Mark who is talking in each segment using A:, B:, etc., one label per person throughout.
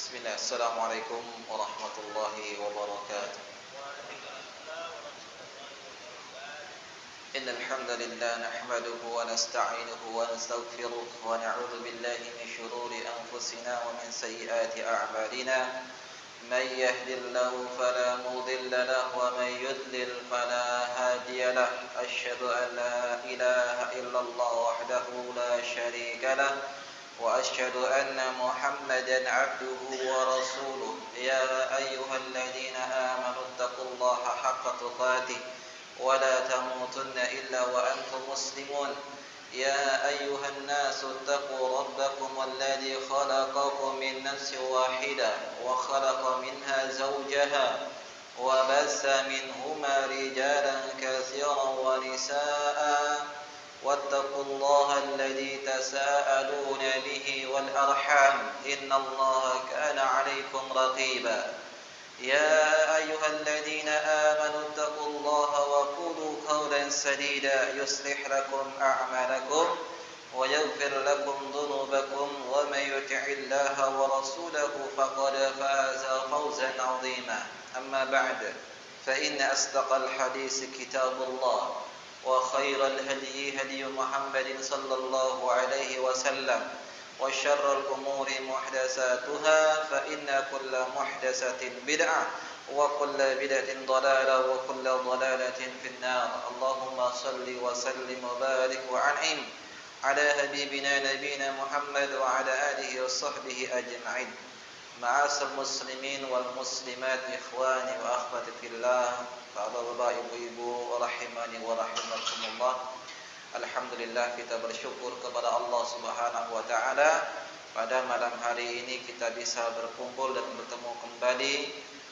A: Bismillah. Assalamualaikum warahmatullahi wabarakatuh. Innal hamdalillah nahmaduhu wa nasta'inuhu wa nastaghfiruh wa na'udzu billahi min shururi anfusina wa min sayyiati a'malina. Man yahdihillahu fala mudilla lahu wa man yudlil fala hadiya lahu. Asyhadu an la ilaha illallah wahdahu la syarika lahu وأشهد أن محمدا عبده ورسوله يا أيها الذين آمنوا اتقوا الله حق تقاته ولا تموتن إلا وأنتم مسلمون يا أيها الناس اتقوا ربكم الذي خلقكم من نفس واحدة وخلق منها زوجها وبث منهما رجالا كثيرا ونساء واتقوا الله الذي تساءلون به والأرحام إن الله كان عليكم رقيبا يا أيها الذين آمنوا اتقوا الله وقولوا قولا سديدا يصلح لكم أعمالكم ويغفر لكم ذنوبكم ومن يطع الله ورسوله فقد فاز فوزا عظيما أما بعد فإن أصدق الحديث كتاب الله وخير الهدي هدي محمد صلى الله عليه وسلم وشر الأمور محدثاتها فإن كل محدثة بدعة وكل بدعة ضلالة وكل ضلالة في النار اللهم صل وسلم وبارك وأنعم على حبيبنا نبينا محمد وعلى آله وصحبه أجمعين معاشر المسلمين والmuslimat ikhwani wa akhwati fillah. Bapak ibu-ibu rahimani wa rahimakumullah. Alhamdulillah kita bersyukur kepada Allah Subhanahu wa taala pada malam hari ini kita bisa berkumpul dan bertemu kembali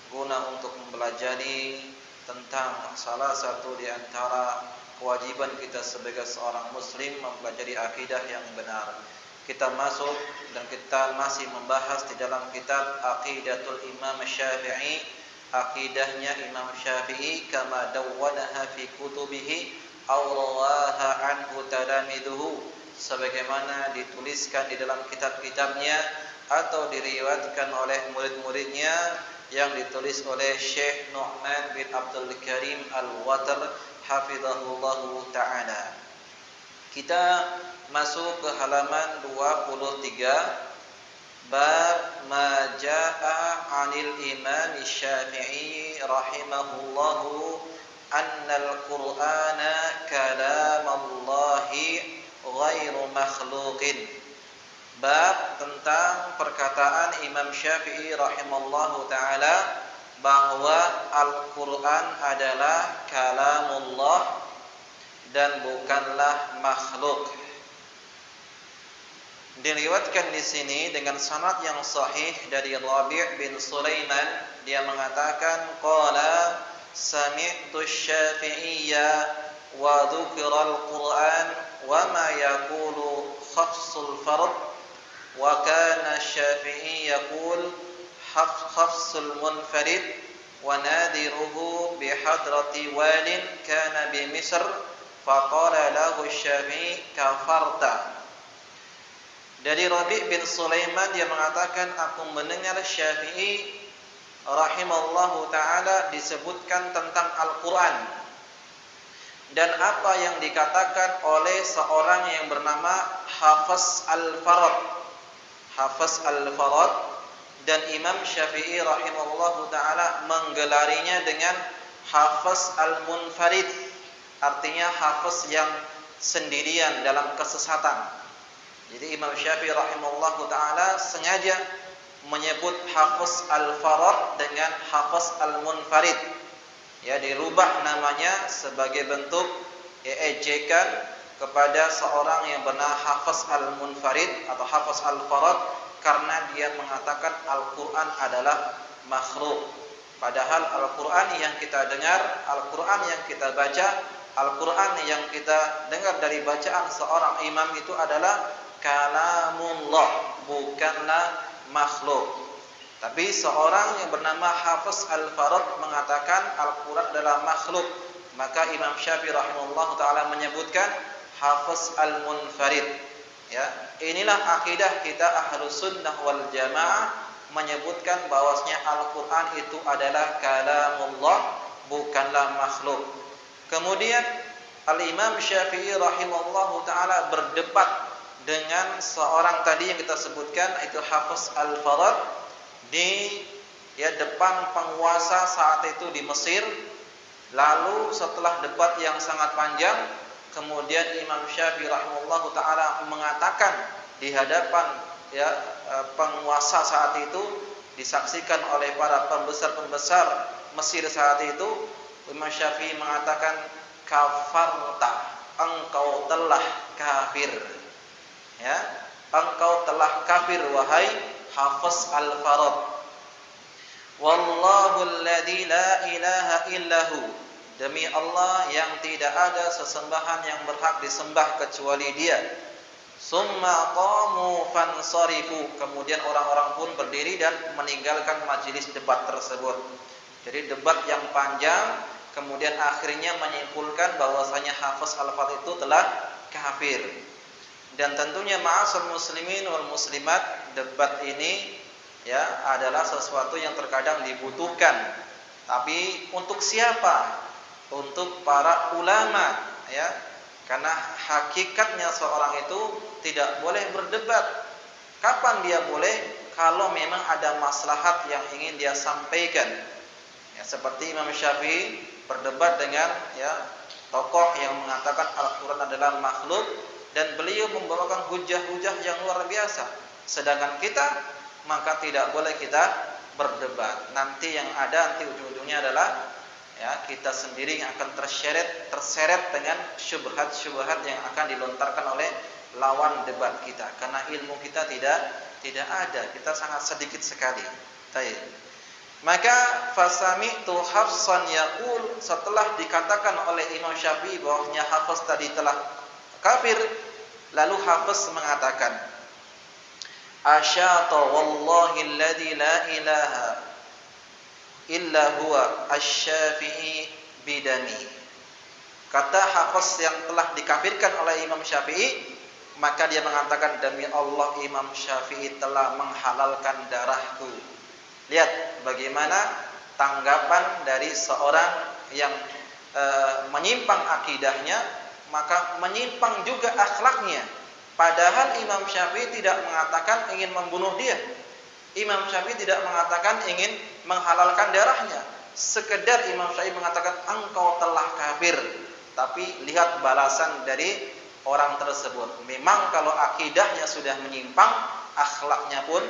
A: guna untuk mempelajari tentang salah satu di antara kewajiban kita sebagai seorang muslim mempelajari akidah yang benar. Kita masuk dan kita masih membahas di dalam kitab Aqidatul Imam Syafi'i, akidahnya Imam Syafi'i kama dawwanaha fi kutubihi aw rawaha anhu talamiduhu, sebagaimana dituliskan di dalam kitab-kitabnya atau diriwayatkan oleh murid-muridnya yang ditulis oleh Syekh Nu'man bin Abdul Karim Al-Watr hafizahullahu ta'ala. Kita masuk ke halaman 23, bab ma jaa 'anil Imam Syafi'i rahimahullahu annal Qur'ana kalamallahi ghairu makhluqin. Bab tentang perkataan Imam Syafi'i rahimahullahu taala bahwa Al-Qur'an adalah kalamullah dan bukanlah makhluk. Diriwayatkan di sini dengan sanad yang sahih dari Rabi' bin Sulaiman, dia mengatakan qala sami'tu Syafi'iyya wa dzukira al-Qur'an wa ma yaqulu khafsul fard wa kana Syafi'i yaqul khafsul munfarid wa nadiruhu bi hadrati walin kana bi Misr faqala lahu Syafi'i kafarta. Dari Rabi' bin Sulaiman dia mengatakan aku mendengar Syafi'i rahimahullahu taala disebutkan tentang Al-Qur'an dan apa yang dikatakan oleh seorang yang bernama Hafiz Al-Farad. Hafiz Al-Farad, dan Imam Syafi'i rahimahullahu taala menggelarinya dengan Hafiz Al-Munfarid, artinya hafiz yang sendirian dalam kesesatan. Jadi Imam Syafi'i rahimahullahu taala sengaja menyebut Hafiz Al-Farad dengan Hafiz Al-Munfarid. Ya, dirubah namanya sebagai bentuk ejekan kepada seorang yang bernama Hafiz Al-Munfarid atau Hafiz Al-Farad karena dia mengatakan Al-Qur'an adalah makhluk. Padahal Al-Qur'an yang kita dengar, Al-Qur'an yang kita baca, Al-Qur'an yang kita dengar dari bacaan seorang imam itu adalah kalamullah, bukanlah makhluk. Tapi seorang yang bernama Hafiz Al-Farad mengatakan Al-Qur'an adalah makhluk, maka Imam Syafi'i rahimahullah taala menyebutkan Hafiz Al-Munfarid. Ya, inilah akidah kita Ahlus Sunnah wal Jamaah, menyebutkan bahwasanya Al-Qur'an itu adalah kalamullah, bukanlah makhluk. Kemudian Al-Imam Syafi'i rahimahullahu taala berdebat dengan seorang tadi yang kita sebutkan, itu Hafiz Al-Farad, di depan penguasa saat itu di Mesir. Lalu setelah debat yang sangat panjang, kemudian Imam Syafi'i rahimahullahu taala mengatakan di hadapan penguasa saat itu, disaksikan oleh para pembesar-pembesar Mesir saat itu, Imam Syafi'i mengatakan, kafarta, engkau telah kafir. Ya, engkau telah kafir wahai Hafiz Al-Farad. Wallahu alladzi la ilaha illahu, demi Allah yang tidak ada sesembahan yang berhak disembah kecuali Dia. Summa qamu fansarifu, kemudian orang-orang pun berdiri dan meninggalkan majelis debat tersebut. Jadi debat yang panjang, kemudian akhirnya menyimpulkan bahwasanya Hafiz Al-Farad itu telah kafir. Dan tentunya ma'asal muslimin wal muslimat, debat ini adalah sesuatu yang terkadang dibutuhkan. Tapi untuk siapa? Untuk para ulama, karena hakikatnya seorang itu tidak boleh berdebat. Kapan dia boleh? Kalau memang ada maslahat yang ingin dia sampaikan. Seperti Imam Syafi'i berdebat dengan tokoh yang mengatakan Al-Quran adalah makhluk, dan beliau membawakan hujah-hujah yang luar biasa. Sedangkan kita, maka tidak boleh kita berdebat. Nanti yang ada ujung-ujungnya adalah kita sendiri yang akan terseret dengan syubhat-syubhat yang akan dilontarkan oleh lawan debat kita, karena ilmu kita tidak ada, kita sangat sedikit sekali. Baik. Maka fasami'tu Hafsan yaqul, setelah dikatakan oleh Imam Syafi'i bahwasanya Hafiz tadi telah kafir, lalu Hafiz mengatakan, asyata wallahi alladzi la ilaha illa huwa asy-Syafi'i bidami. Kata Hafiz yang telah dikafirkan oleh Imam Syafi'i, maka dia mengatakan, demi Allah Imam Syafi'i telah menghalalkan darahku. Lihat bagaimana tanggapan dari seorang yang menyimpang akidahnya, maka menyimpang juga akhlaknya. Padahal Imam Syafi'i tidak mengatakan ingin membunuh dia. Imam Syafi'i tidak mengatakan ingin menghalalkan darahnya. Sekedar Imam Syafi'i mengatakan engkau telah kafir. Tapi lihat balasan dari orang tersebut. Memang kalau akidahnya sudah menyimpang, akhlaknya pun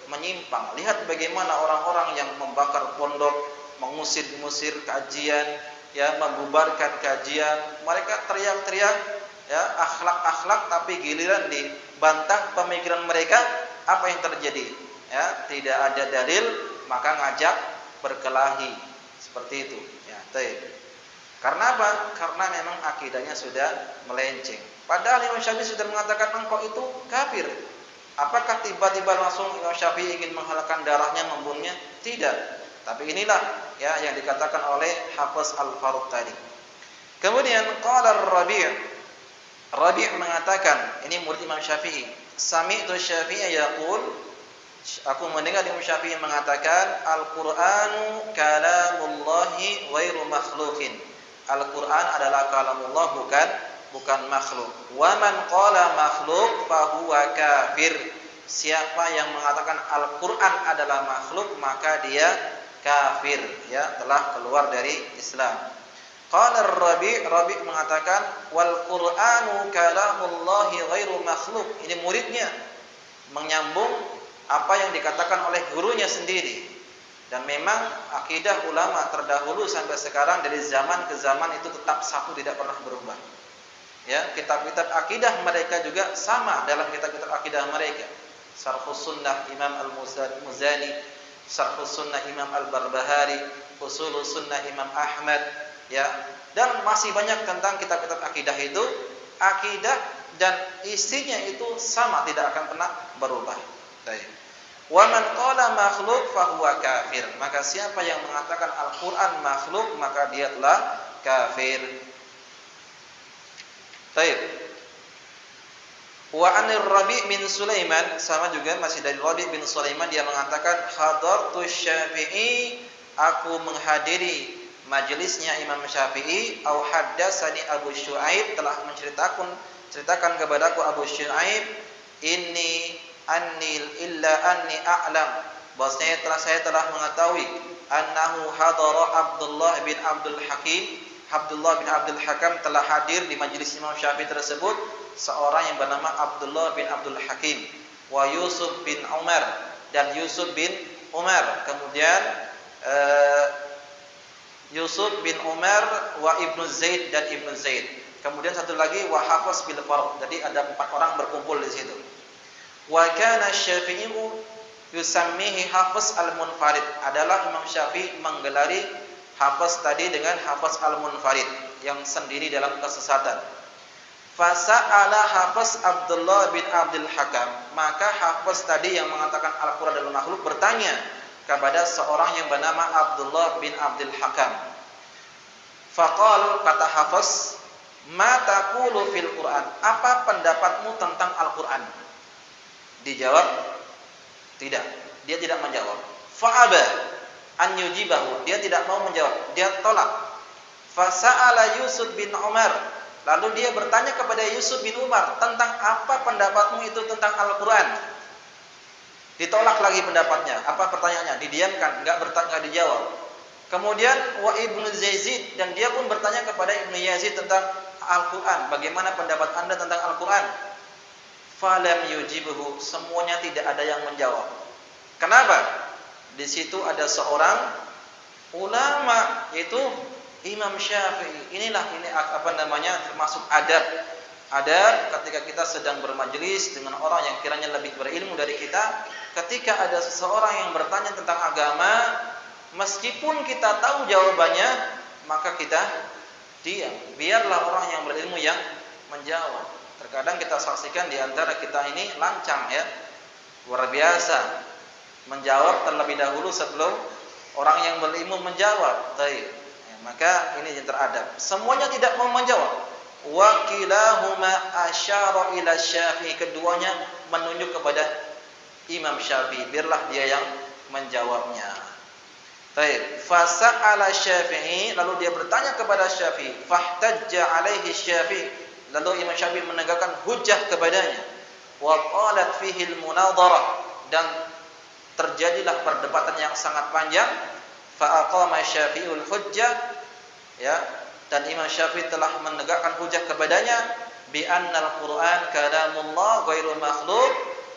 A: menyimpang. Lihat bagaimana orang-orang yang membakar pondok, mengusir-ngusir kajian, membubarkan kajian. Mereka teriak-teriak, akhlak-akhlak, tapi giliran dibantah pemikiran mereka, apa yang terjadi? Tidak ada dalil, maka ngajak berkelahi. Seperti itu. Karena apa? Karena memang akidahnya sudah melenceng. Padahal Imam Syafi'i sudah mengatakan engkau itu kafir. Apakah tiba-tiba langsung Imam Syafi'i ingin menghalalkan darahnya, membunuhnya? Tidak. Tapi inilah yang dikatakan oleh Hafiz Al-Farad tadi. Kemudian qala Rabi' mengatakan, ini murid Imam Syafi'i, sami'tu Syafi'i yaqul, aku mendengar Imam Syafi'i mengatakan, Al-Qur'anu kalamullahi ghairu makhluqin. Al-Qur'an adalah kalamullah, bukan makhluk. Wa man qala makhluk fahuwa kafir. Siapa yang mengatakan Al-Qur'an adalah makhluk, maka dia kafir, telah keluar dari Islam. Qala Rabi' mengatakan wal Qur'anu kalamullahi ghairu makhluk. Ini muridnya menyambung apa yang dikatakan oleh gurunya sendiri. Dan memang akidah ulama terdahulu sampai sekarang dari zaman ke zaman itu tetap satu, tidak pernah berubah. Kitab-kitab akidah mereka juga sama dalam kitab-kitab akidah mereka. Syarhus Sunnah Imam Al-Muzani, Syarhus Sunnah Imam Al-Barbahari, Ushulus Sunnah Imam Ahmad, dan masih banyak tentang kitab-kitab akidah itu. Akidah dan isinya itu sama, tidak akan pernah berubah. Wa man qala makhluk fahuwa kafir. Maka siapa yang mengatakan Al-Qur'an makhluk, maka dia telah kafir. Baik. Wa anir Rabi' bin Sulaiman, sama juga masih dari Rabi' bin Sulaiman, dia mengatakan hadartu Syafi'i, aku menghadiri majelisnya Imam Syafi'i, au haddatsani Abu Syuaib, telah ceritakan kepadaku Abu Syuaib, anni illa anni a'lam, bahwasanya saya telah mengetahui annahu hadara Abdullah bin Abdul Hakim, Abdullah bin Abdul Hakam telah hadir di majelis Imam Syafi'i tersebut, seorang yang bernama Abdullah bin Abdul Hakim, wa Yusuf bin Umar, dan Yusuf bin Umar, kemudian Yusuf bin Umar wa Ibnu Zaid dan Ibnu Zaid, kemudian satu lagi wa Hafiz bil Farq. Jadi ada 4 orang berkumpul di situ. Wa kana Syafi'i yusammihi Hafiz al-Munfarid, adalah Imam Syafi'i menggelari Hafiz tadi dengan Hafiz al-Munfarid yang sendiri dalam kesesatan. Fasa'ala Hafiz Abdullah bin Abdul Hakam, maka Hafiz tadi yang mengatakan Al-Quran adalah makhluk bertanya kepada seorang yang bernama Abdullah bin Abdul Hakam. Faqal, kata Hafiz, ma taqulu fil Quran, apa pendapatmu tentang Al-Quran? Dijawab tidak, dia tidak menjawab. Fa'aba an yujibahu, dia tidak mau menjawab, dia tolak. Fasa'ala Yusuf bin Umar, lalu dia bertanya kepada Yusuf bin Umar tentang apa pendapatmu itu tentang Al-Quran. Ditolak lagi pendapatnya. Apa pertanyaannya? Didiamkan, enggak dijawab. Kemudian wa Ibnu Yazid, dan dia pun bertanya kepada Ibnu Yazid tentang Al-Quran. Bagaimana pendapat anda tentang Al-Quran? Falam yujibuhu, semuanya tidak ada yang menjawab. Kenapa? Di situ ada seorang ulama, yaitu Imam Syafi'i. Ini termasuk adab ketika kita sedang bermajelis dengan orang yang kiranya lebih berilmu dari kita. Ketika ada seseorang yang bertanya tentang agama, meskipun kita tahu jawabannya, maka kita diam. Biarlah orang yang berilmu yang menjawab. Terkadang kita saksikan di antara kita ini lancang, ya, luar biasa, menjawab terlebih dahulu sebelum orang yang berilmu menjawab. Baik. Maka ini yang teradab. Semuanya tidak mau menjawab. Wa kilahuma asyara ila Syafi'i, keduanya menunjuk kepada Imam Syafi'i, biarlah dia yang menjawabnya. Baik, fasa'ala Syafi'i, lalu dia bertanya kepada Syafi'i, fahtajja alaihi Syafi'i, lalu Imam Syafi'i menegakkan hujjah kepadanya. Wa qalat fihi al-munadharah, dan terjadilah perdebatan yang sangat panjang. Fa aqama Syafi'ul hujjah, ya, dan Imam Syafi'i telah menegakkan hujjah kepadanya bi annal Qur'an kalamullah ghairu makhluq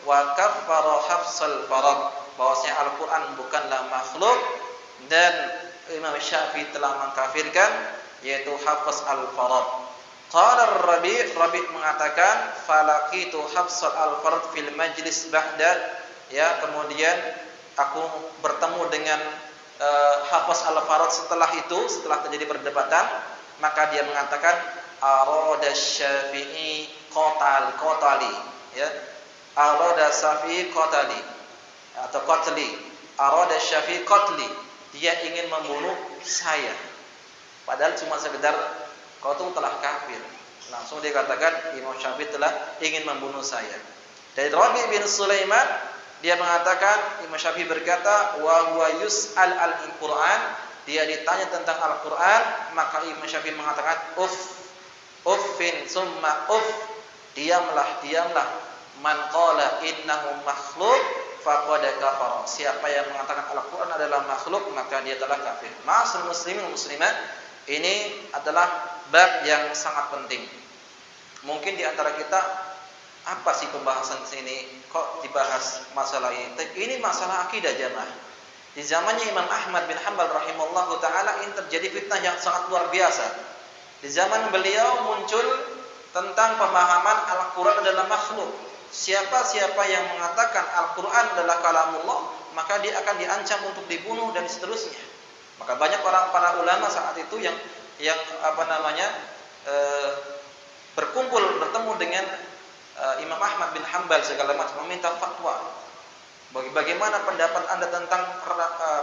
A: wa kaffara hafsal farad, bahwasanya Al-Qur'an bukanlah makhluk, dan Imam Syafi'i telah mengkafirkan yaitu hafs al-farad. Qala Rabi' mengatakan falaqitu hafsal al-farad fil majlis ba'da, ya, kemudian aku bertemu dengan Hafiz al-Farad setelah terjadi perdebatan, maka dia mengatakan arada Syafi'i qatali, ya, arada Syafi'i qatali atau qatli, arada Syafi'i qatli, dia ingin membunuh saya, padahal cuma sekedar kau tuh telah kafir. Langsung dia katakan Imam Syafi'i telah ingin membunuh saya. Dari Rabi' bin Sulaiman, dia mengatakan, Imam Syafi'i berkata, wa huwa yus'al al-Qur'an, dia ditanya tentang Al-Qur'an, maka Imam Syafi'i mengatakan uffin summa uff, diamlah, man qala innahu makhluk faqad kafara, siapa yang mengatakan Al-Qur'an adalah makhluk, maka dia telah kafir. Ma'asyiral muslimin wal muslimat, ini adalah bab yang sangat penting. Mungkin di antara kita, apa sih pembahasan sini? Kok dibahas masalah ini? Ini masalah akidah, jamaah. Di zamannya Imam Ahmad bin Hanbal rahimahullahu taala ini terjadi fitnah yang sangat luar biasa. Di zaman beliau muncul tentang pemahaman Al-Qur'an adalah makhluk. Siapa yang mengatakan Al-Qur'an adalah kalamullah, maka dia akan diancam untuk dibunuh dan seterusnya. Maka banyak para ulama saat itu yang bertemu dengan Imam Ahmad bin Hanbal segala macam, meminta fatwa. Bagaimana pendapat anda tentang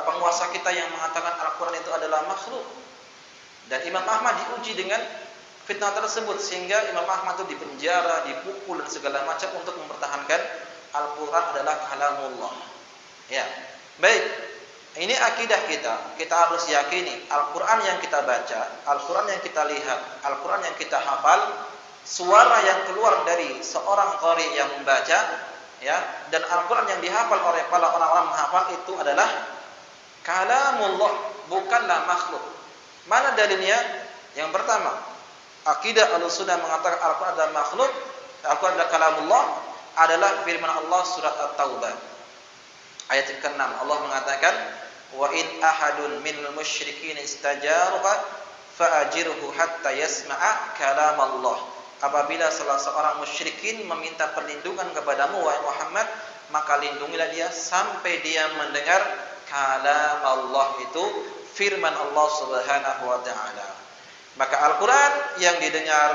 A: penguasa kita yang mengatakan Al-Quran itu adalah makhluk? Dan Imam Ahmad diuji dengan fitnah tersebut sehingga Imam Ahmad itu dipenjara, dipukul dan segala macam untuk mempertahankan Al-Qur'an adalah kalamullah. Ya. Baik. Ini akidah kita. Kita harus yakini Al-Qur'an yang kita baca, Al-Qur'an yang kita lihat, Al-Qur'an yang kita hafal, suara yang keluar dari seorang qari yang membaca, ya, dan Al-Qur'an yang dihafal oleh para orang-orang menghafal itu adalah kalamullah, bukanlah makhluk. Mana dalilnya? Yang pertama, akidah Ahlussunnah mengatakan Al-Qur'an adalah makhluk, Al-Qur'an adalah kalamullah, adalah firman Allah surat At-Taubah ayat ke-6. Allah mengatakan, wa in ahadun minal musyrikin istajaruka fa'ajirhu hatta yasma'a kalam Allah. Apabila salah seorang musyrikin meminta perlindungan kepadamu wahai Muhammad, maka lindungilah dia sampai dia mendengar kalam Allah, itu firman Allah Subhanahu wa taala. Maka Al-Qur'an yang didengar,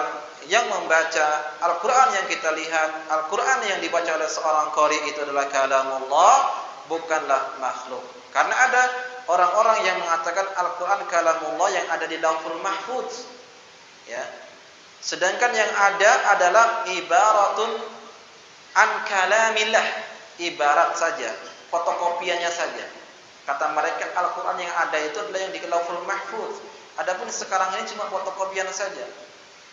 A: yang membaca, Al-Qur'an yang kita lihat, Al-Qur'an yang dibaca oleh seorang qari itu adalah kalamullah, bukanlah makhluk. Karena ada orang-orang yang mengatakan Al-Qur'an kalamullah yang ada di Lauhul Mahfuz. Ya. Sedangkan yang ada adalah ibaratun an kalamillah, ibarat saja, fotokopiannya saja. Kata mereka Al-Qur'an yang ada itu adalah yang di Lauhul Mahfuz. Adapun sekarang ini cuma fotokopian saja.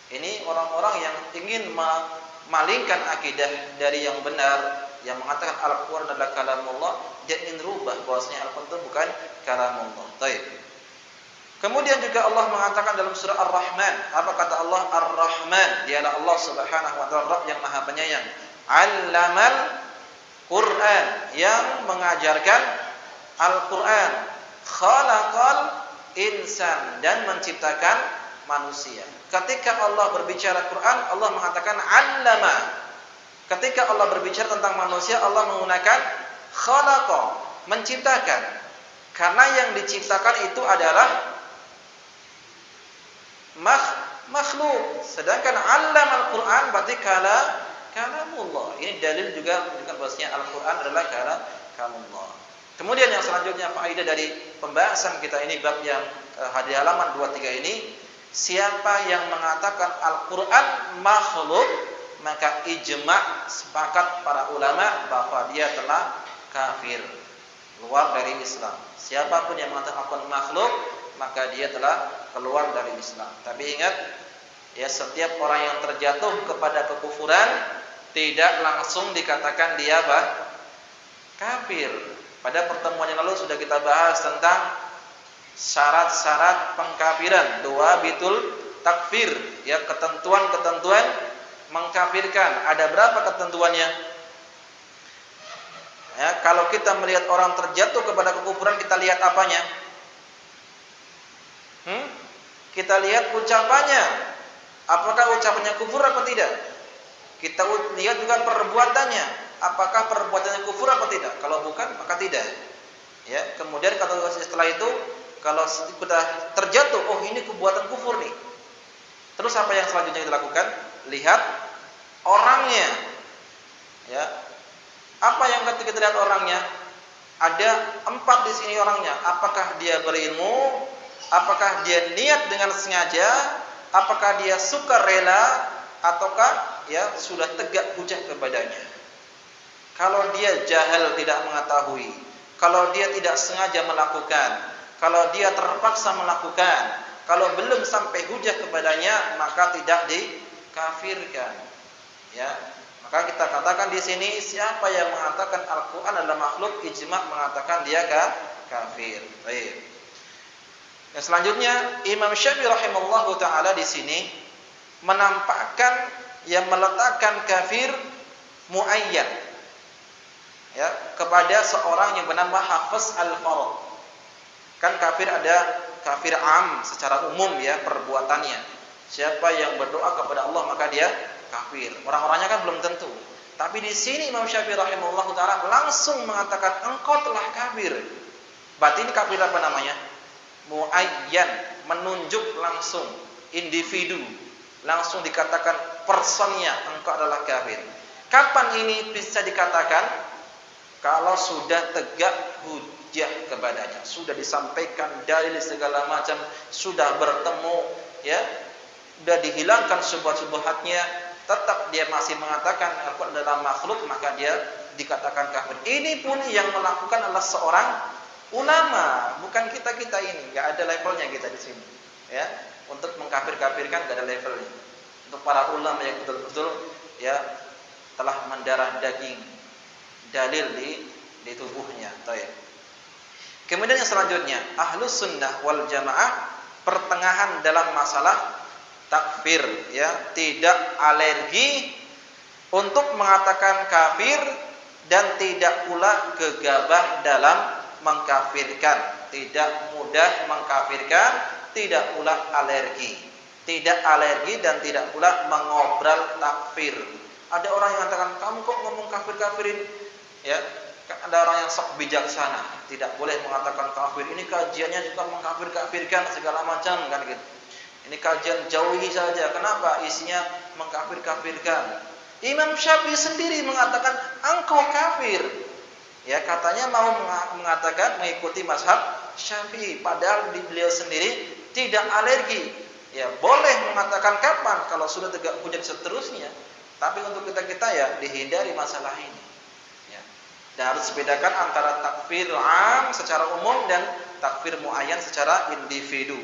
A: Ini orang-orang yang ingin memalingkan akidah dari yang benar, yang mengatakan Al-Qur'an adalah kalamullah, dia ingin rubah bahwasanya Al-Qur'an itu bukan kalamullah. Baik. Kemudian juga Allah mengatakan dalam surah Ar-Rahman, apa kata Allah? Ar-Rahman, dialah Allah Subhanahu wa taala Rabb yang Maha Penyayang. 'Allamal Qur'an, yang mengajarkan Al-Qur'an. Khalaqal insan, dan menciptakan manusia. Ketika Allah berbicara Quran, Allah mengatakan 'allama. Ketika Allah berbicara tentang manusia, Allah menggunakan khalaqa, menciptakan. Karena yang diciptakan itu adalah makhluk. Sedangkan 'allamal Qur'an berarti kalamullah. Ini dalil juga menunjukkan bahwasanya Al-Qur'an adalah kalamullah. Kemudian yang selanjutnya faedah dari pembahasan kita ini, bab yang di halaman 23 ini, siapa yang mengatakan Al-Qur'an makhluk, maka ijma' sepakat para ulama bahwa dia telah kafir, keluar dari Islam. Siapapun yang mengatakan Al-Qur'an makhluk, maka dia telah keluar dari Islam. Tapi ingat, ya, setiap orang yang terjatuh kepada kekufuran tidak langsung dikatakan dia kafir. Pada pertemuan yang lalu sudah kita bahas tentang syarat-syarat pengkafiran, dawabitul takfir, ya, ketentuan-ketentuan mengkafirkan. Ada berapa ketentuannya? Ya, kalau kita melihat orang terjatuh kepada kekufuran, kita lihat apanya? Kita lihat ucapannya. Apakah ucapannya kufur atau tidak? Kita lihat juga perbuatannya. Apakah perbuatannya kufur atau tidak? Kalau bukan, maka tidak. Ya, kemudian setelah itu, kalau sudah terjatuh, oh ini perbuatan kufur nih. Terus apa yang selanjutnya dilakukan? Lihat orangnya. Ya. Apa yang kita lihat orangnya? Ada 4 di sini orangnya. Apakah dia berilmu? Apakah dia niat dengan sengaja? Apakah dia suka rela? Ataukah ya sudah tegak hujah kepadanya? Kalau dia jahil, tidak mengetahui, kalau dia tidak sengaja melakukan, kalau dia terpaksa melakukan, kalau belum sampai hujah kepadanya, maka tidak dikafirkan. Ya, maka kita katakan di sini, siapa yang mengatakan Al-Qur'an adalah makhluk, ijma' mengatakan dia kafir. Baik. Dan selanjutnya Imam Syafi'i rahimahullahu taala di sini menampakkan yang meletakkan kafir muayyan, ya, kepada seorang yang bernama Hafiz Al-Farad. Kan kafir ada kafir am secara umum, ya, perbuatannya. Siapa yang berdoa kepada Allah maka dia kafir. Orang-orangnya kan belum tentu. Tapi di sini Imam Syafi'i rahimahullahu taala langsung mengatakan engkau telah kafir. Berarti ini kafir apa namanya? Muayyan, menunjuk langsung individu. Langsung dikatakan personnya engkau adalah kafir. Kapan ini bisa dikatakan? Kalau sudah tegak hujah kepadanya, sudah disampaikan dalil segala macam, sudah bertemu, ya, sudah dihilangkan syubhat-syubhatnya, tetap dia masih mengatakan Al-Quran adalah makhluk, maka dia dikatakan kafir. Ini pun yang melakukan adalah seorang ulama, bukan kita-kita ini. Enggak ada levelnya kita di sini. Ya, untuk mengkafir-kafirkan enggak ada levelnya. Untuk para ulama yang betul-betul ya telah mendarah daging dalil di tubuhnya. Baik. Kemudian yang selanjutnya, Ahlus Sunnah wal Jamaah pertengahan dalam masalah takfir, ya, tidak alergi untuk mengatakan kafir dan tidak pula gegabah dalam mengkafirkan, tidak mudah mengkafirkan, tidak pula alergi. Tidak alergi dan tidak pula mengobral takfir. Ada orang yang mengatakan, kamu kok ngomong kafir-kafirin? Ya, ada orang yang sok bijaksana, tidak boleh mengatakan kafir. Ini kajiannya juga mengkafir-kafirkan segala macam, kan gitu. Ini kajian jauhi saja. Kenapa? Isinya mengkafir-kafirkan. Imam Syafi'i sendiri mengatakan engkau kafir. Ya, katanya mau mengatakan mengikuti mazhab Syafi'i, padahal di beliau sendiri tidak alergi. Ya, boleh mengatakan kapan kalau sudah tegak hujah seterusnya. Tapi untuk kita-kita ya dihindari masalah ini. Ya. Dan harus bedakan antara takfir am secara umum dan takfir muayyan secara individu.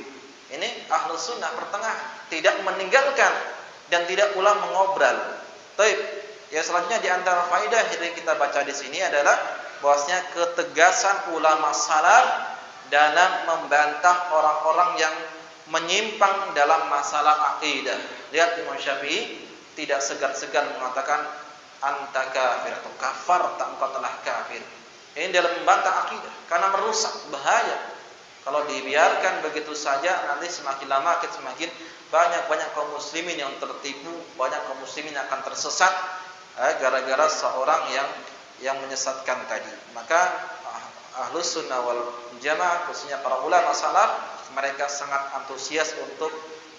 A: Ini Ahlus Sunnah pertengah, tidak meninggalkan dan tidak pula mengobral. Baik. Ya, selanjutnya di antara faedah yang kita baca di sini adalah bahwasanya ketegasan ulama salaf dalam membantah orang-orang yang menyimpang dalam masalah akidah. Lihat Imam Syafi'i tidak segan-segan mengatakan anta kafir atau kafar tak engkau telah kafir. Ini dalam membantah akidah karena merusak, bahaya. Kalau dibiarkan begitu saja nanti semakin lama semakin banyak kaum muslimin yang tertipu, banyak kaum muslimin yang akan tersesat gara-gara seorang yang menyesatkan tadi. Maka Ahlus Sunnah wal Jamaah khususnya para ulama salaf mereka sangat antusias untuk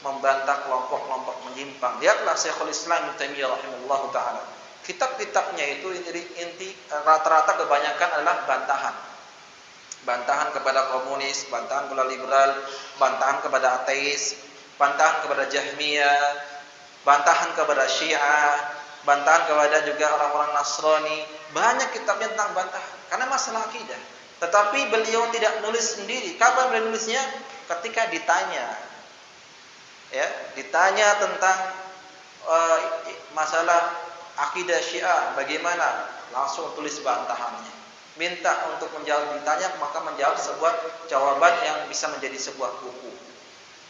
A: membantah kelompok-kelompok menyimpang. Lihatlah Syekhul Islam Ibnu Taimiyah rahimahullahu taala. Kitab-kitabnya itu inti rata-rata kebanyakan adalah bantahan. Bantahan kepada komunis, bantahan kepada liberal, bantahan kepada ateis, bantahan kepada Jahmiyah, bantahan kepada Syiah, bantahan kepada juga orang-orang Nasrani. Banyak kitabnya tentang bantahan karena masalah akidah. Tetapi beliau tidak nulis sendiri. Kapan beliau nulisnya? Ketika ditanya. Ya, ditanya tentang masalah akidah Syiah bagaimana? Langsung tulis bantahannya. Minta untuk menjawab, ditanya maka menjawab sebuah jawaban yang bisa menjadi sebuah buku.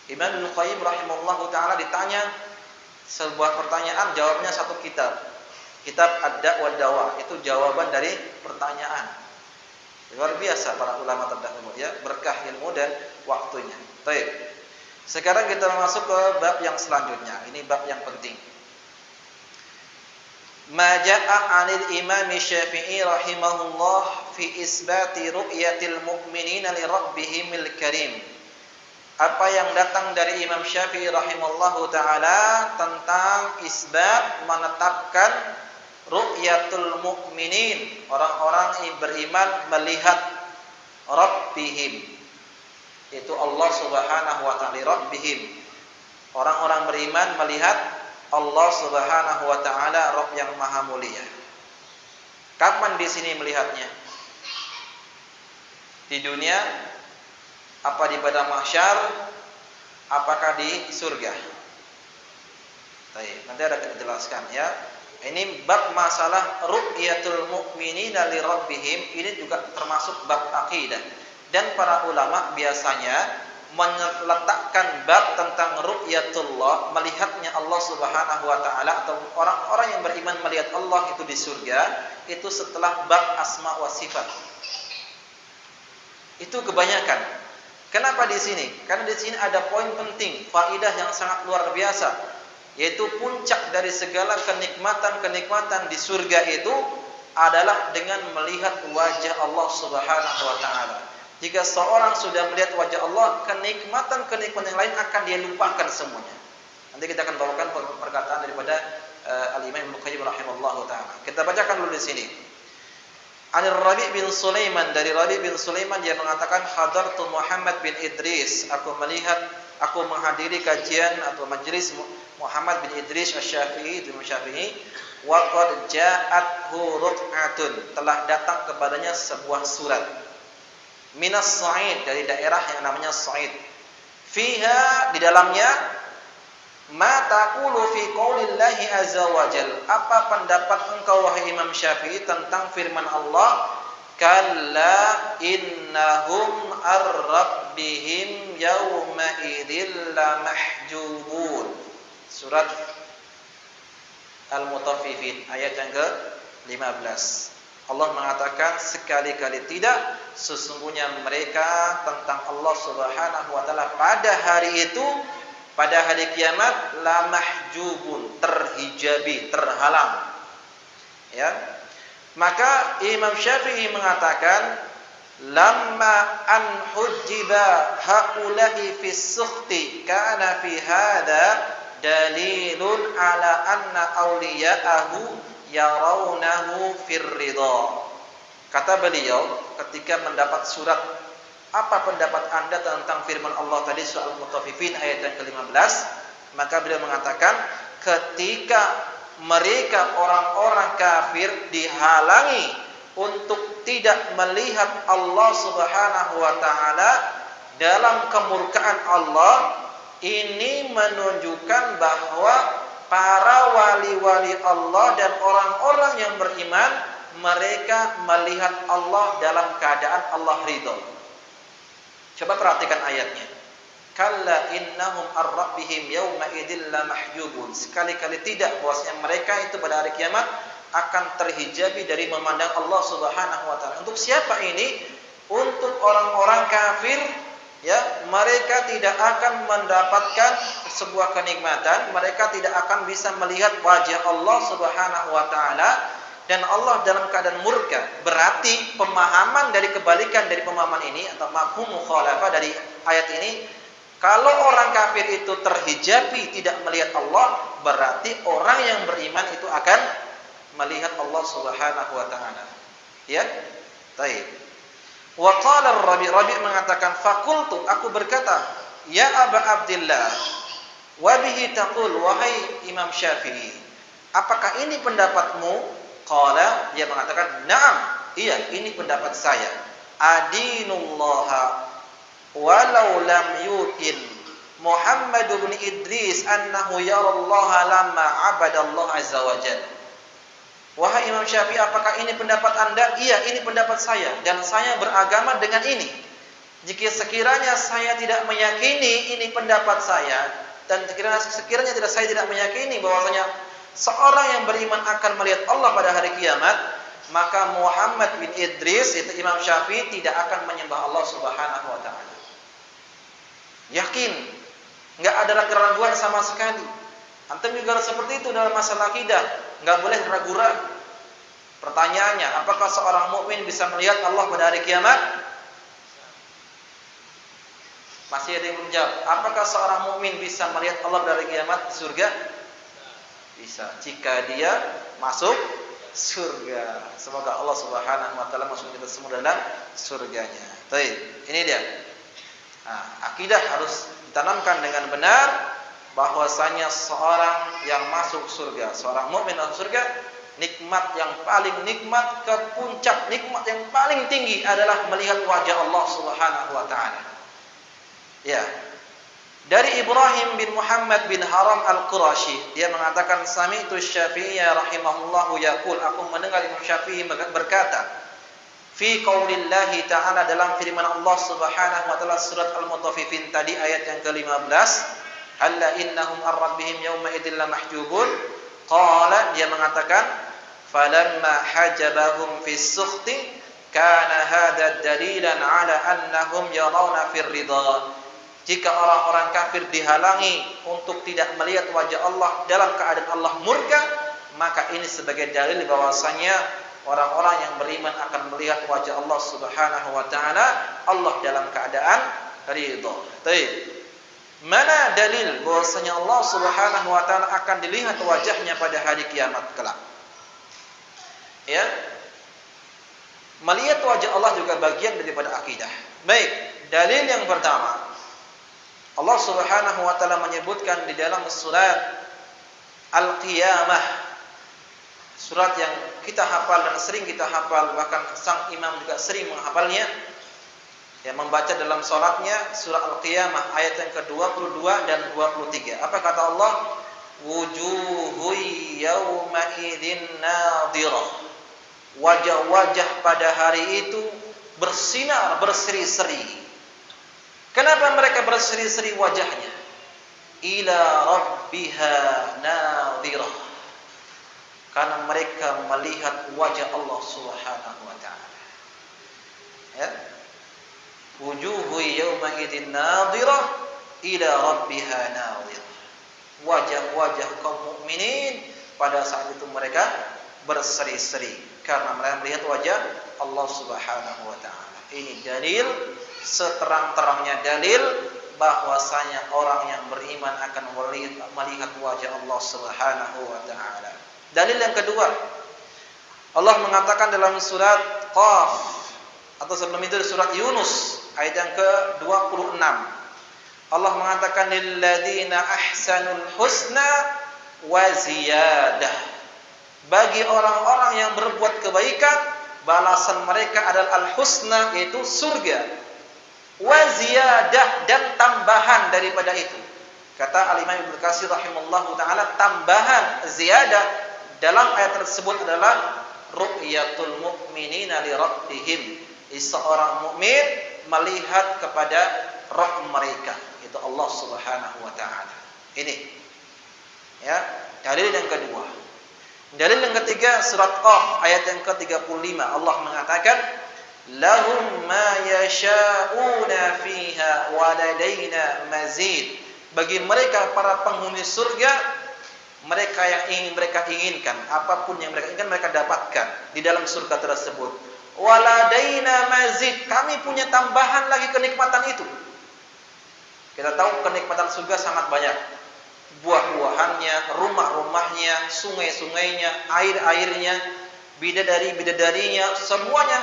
A: Imam Ibnu Qayyim rahimahullahu taala ditanya sebuah pertanyaan, jawabnya satu kitab. Kitab Ad-Da' wa Dawa, itu jawaban dari pertanyaan. Luar biasa para ulama terdahulu ya, berkah ilmu dan waktunya. Baik. Sekarang kita masuk ke bab yang selanjutnya. Ini bab yang penting. Ma jaa'a 'anil Imam Syafi'i rahimahullah fi isbati ru'yatil mu'minina li rabbihimil karim. Apa yang datang dari Imam Syafi'i rahimahullahu taala tentang isbat menetapkan ru'yatul mu'minin, orang-orang yang beriman melihat rabbihim. Itu Allah Subhanahu wa ta'ala, rabbihim. Orang-orang beriman melihat Allah Subhanahu wa taala, Rabb yang Maha Mulia. Kapan di sini melihatnya? Di dunia? Apa di padang mahsyar? Apakah di surga? Baik, nanti ada kita jelaskan ya. Ini bab masalah ru'yatul mu'minina li rabbihim, ini juga termasuk bab akidah. Dan para ulama biasanya meletakkan bab tentang ru'yatullah, melihatnya Allah Subhanahu wa taala, atau orang-orang yang beriman melihat Allah itu di surga, itu setelah bab asma wa sifat. Itu kebanyakan. Kenapa di sini? Karena di sini ada poin penting, faidah yang sangat luar biasa, yaitu puncak dari segala kenikmatan-kenikmatan di surga itu adalah dengan melihat wajah Allah Subhanahu wa taala. Jika seorang sudah melihat wajah Allah, kenikmatan-kenikmatan yang lain akan dia lupakan semuanya. Nanti kita akan bawakan perkataan daripada Al-Imam Ibnu Qayyim rahimahullahu taala. Kita bacakan dulu di sini. Anir Rabi' bin Sulaiman, dari Rabi' bin Sulaiman dia mengatakan hadartu Muhammad bin Idris, aku melihat aku menghadiri kajian atau majelis Muhammad bin Idris Asy-Syafi'i, Imam Syafi'i, wa qad ja'athu ruq'atun, telah datang kepadanya sebuah surat minas Sa'id, dari daerah yang namanya Sa'id. Fiha, di dalamnya, ma taqulu fi qaulillahi azza wa jal, apa pendapat engkau wahai Imam Syafi'i tentang firman Allah, kalla innahum ar-rabbihim yawma idzil lamahjubun. Surat Al-Mutaffifin ayat yang ke-15. Allah mengatakan sekali-kali tidak, sesungguhnya mereka tentang Allah Subhanahu wa taala pada hari itu, pada hari kiamat, la mahjubun, terhijabi, terhalang. Ya. Maka Imam Syafi'i mengatakan, lamma an hujjiba haula'i fi sukhti kana fi hada dalilun ala anna awliya'ahu yarawnahu fir ridha. Kata beliau ketika mendapat surat, apa pendapat Anda tentang firman Allah tadi surah Al-Mutaffifin ayat yang ke-15? Maka beliau mengatakan, ketika mereka orang-orang kafir dihalangi untuk tidak melihat Allah Subhanahu wa taala dalam kemurkaan Allah, ini menunjukkan bahwa para wali-wali Allah dan orang-orang yang beriman, mereka melihat Allah dalam keadaan Allah ridho. Coba perhatikan ayatnya. Kalla innahum ar-rabbihim yawma idzil lamahjubun. Sekali-kali tidak, bahwasanya mereka itu pada hari kiamat akan terhijabi dari memandang Allah Subhanahu wa taala. Untuk siapa ini? Untuk orang-orang kafir, ya, mereka tidak akan mendapatkan sebuah kenikmatan, mereka tidak akan bisa melihat wajah Allah Subhanahu wa taala, dan Allah dalam keadaan murka. Berarti pemahaman dari kebalikan dari pemahaman ini atau mafhum mukhalafah dari ayat ini, kalau orang kafir itu terhijabi tidak melihat Allah, berarti orang yang beriman itu akan melihat Allah Subhanahu wa taala. Ya? Baik. Wa qala Rabi' mengatakan, faqultu, aku berkata, ya Aba Abdillah, wa bihi taqul, wahai Imam Syafi'i, apakah ini pendapatmu? Qala, dia mengatakan, na'am, iya, ini pendapat saya. Adinullaha walau lam yuqin Muhammad bin Idris annahu yarallaha lamma abadallah azza wa jalla. Wahai Imam Syafi'i, apakah ini pendapat Anda? Iya, ini pendapat saya, dan saya beragama dengan ini. Jika sekiranya saya tidak meyakini ini pendapat saya, dan sekiranya saya tidak meyakini bahwasanya seorang yang beriman akan melihat Allah pada hari kiamat, maka Muhammad bin Idris, itu Imam Syafi'i, tidak akan menyembah Allah Subhanahu wa taala. Yakin, enggak ada keraguan sama sekali. Antum juga seperti itu dalam masalah akidah, enggak boleh ragu-ragu. Pertanyaannya, apakah seorang mukmin bisa melihat Allah pada hari kiamat? Masih ada yang belum jawab. Apakah seorang mukmin bisa melihat Allah pada hari kiamat di surga? Bisa, jika dia masuk surga. Semoga Allah Subhanahu wa taala masuk kita semua dalam surganya. Baik, ini dia. Nah, akidah harus ditanamkan dengan benar, bahwasanya seorang yang masuk surga, seorang mukmin masuk surga, nikmat yang paling nikmat, ke puncak nikmat yang paling tinggi adalah melihat wajah Allah Subhanahu wa taala. Ya. Dari Ibrahim bin Muhammad bin Haram Al-Qurashi, dia mengatakan, sami'tu Syafi'i rahimahullahu yaqul, aku mendengar Imam Syafi'i berkata, fi qaulillahi ta'ala, dalam firman Allah Subhanahu wa taala surat Al-Mutaffifin tadi ayat yang ke-15, alla innahum ar-rabbihim yawma idzil lamahjubun. Qala, dia mengatakan, falamma hajabahum fi sukhti kana hadha dalilan ala annahum yarawna fir ridha. Jika orang-orang kafir dihalangi untuk tidak melihat wajah Allah dalam keadaan Allah murka, maka ini sebagai dalil bahwasanya orang-orang yang beriman akan melihat wajah Allah Subhanahu wa taala, Allah dalam keadaan ridha. Baik. Mana dalil bahwasanya Allah Subhanahu wa taala akan dilihat wajahnya pada hari kiamat kelak? Ya. Melihat wajah Allah juga bagian daripada akidah. Baik, dalil yang pertama, Allah Subhanahu wa taala menyebutkan di dalam surat Al-Qiyamah, surat yang kita hafal dan sering kita hafal, bahkan sang imam juga sering menghafalnya, yang membaca dalam salatnya, surah Al-Qiyamah ayat yang ke-22 dan 23. Apa kata Allah? Wujuhu yawma idzin nadhirah. Wajah-wajah pada hari itu bersinar, berseri-seri. Kenapa mereka berseri-seri wajahnya? Ila rabbiha nadhirah. Karena mereka melihat wajah Allah Subhanahu wa taala. Ya. Wujuhu yawma idzin nadhirah ila rabbiha nadhirah. Wajah-wajah kaum mukminin pada saat itu mereka berseri-seri karena mereka melihat wajah Allah Subhanahu wa taala. Ini dalil, seterang-terangnya dalil bahwasanya orang yang beriman akan melihat wajah Allah Subhanahu wa taala. Dalil yang kedua, Allah mengatakan dalam surat Qaf atau sebelum itu surat Yunus ayat yang ke-26. Allah mengatakan lilladzina ahsanul husna wa ziyadah. Bagi orang-orang yang berbuat kebaikan, balasan mereka adalah al-husna, yaitu surga. Wa ziyadah, dan tambahan daripada itu. Kata Al-Imam Ibnu Katsir rahimahullahu taala, tambahan ziyadah dalam ayat tersebut adalah ru'yatul mu'minina li rabbihim. Seorang mukmin melihat kepada Rabb mereka, itu Allah Subhanahu wa taala. Ini ya, dalil yang kedua. Dalil yang ketiga surat Qaf ayat yang ke-35, Allah mengatakan lahum ma yasha'una fiha wa ladaina mazid. Bagi mereka para penghuni surga, mereka yang ingin mereka inginkan, apapun yang mereka inginkan mereka dapatkan di dalam surga tersebut. Waladaina mazid, kami punya tambahan lagi kenikmatan itu. Kita tahu kenikmatan surga sangat banyak. Buah-buahannya, rumah-rumahnya, sungai-sungainya, air-airnya, bidadari-bidadarinya, semuanya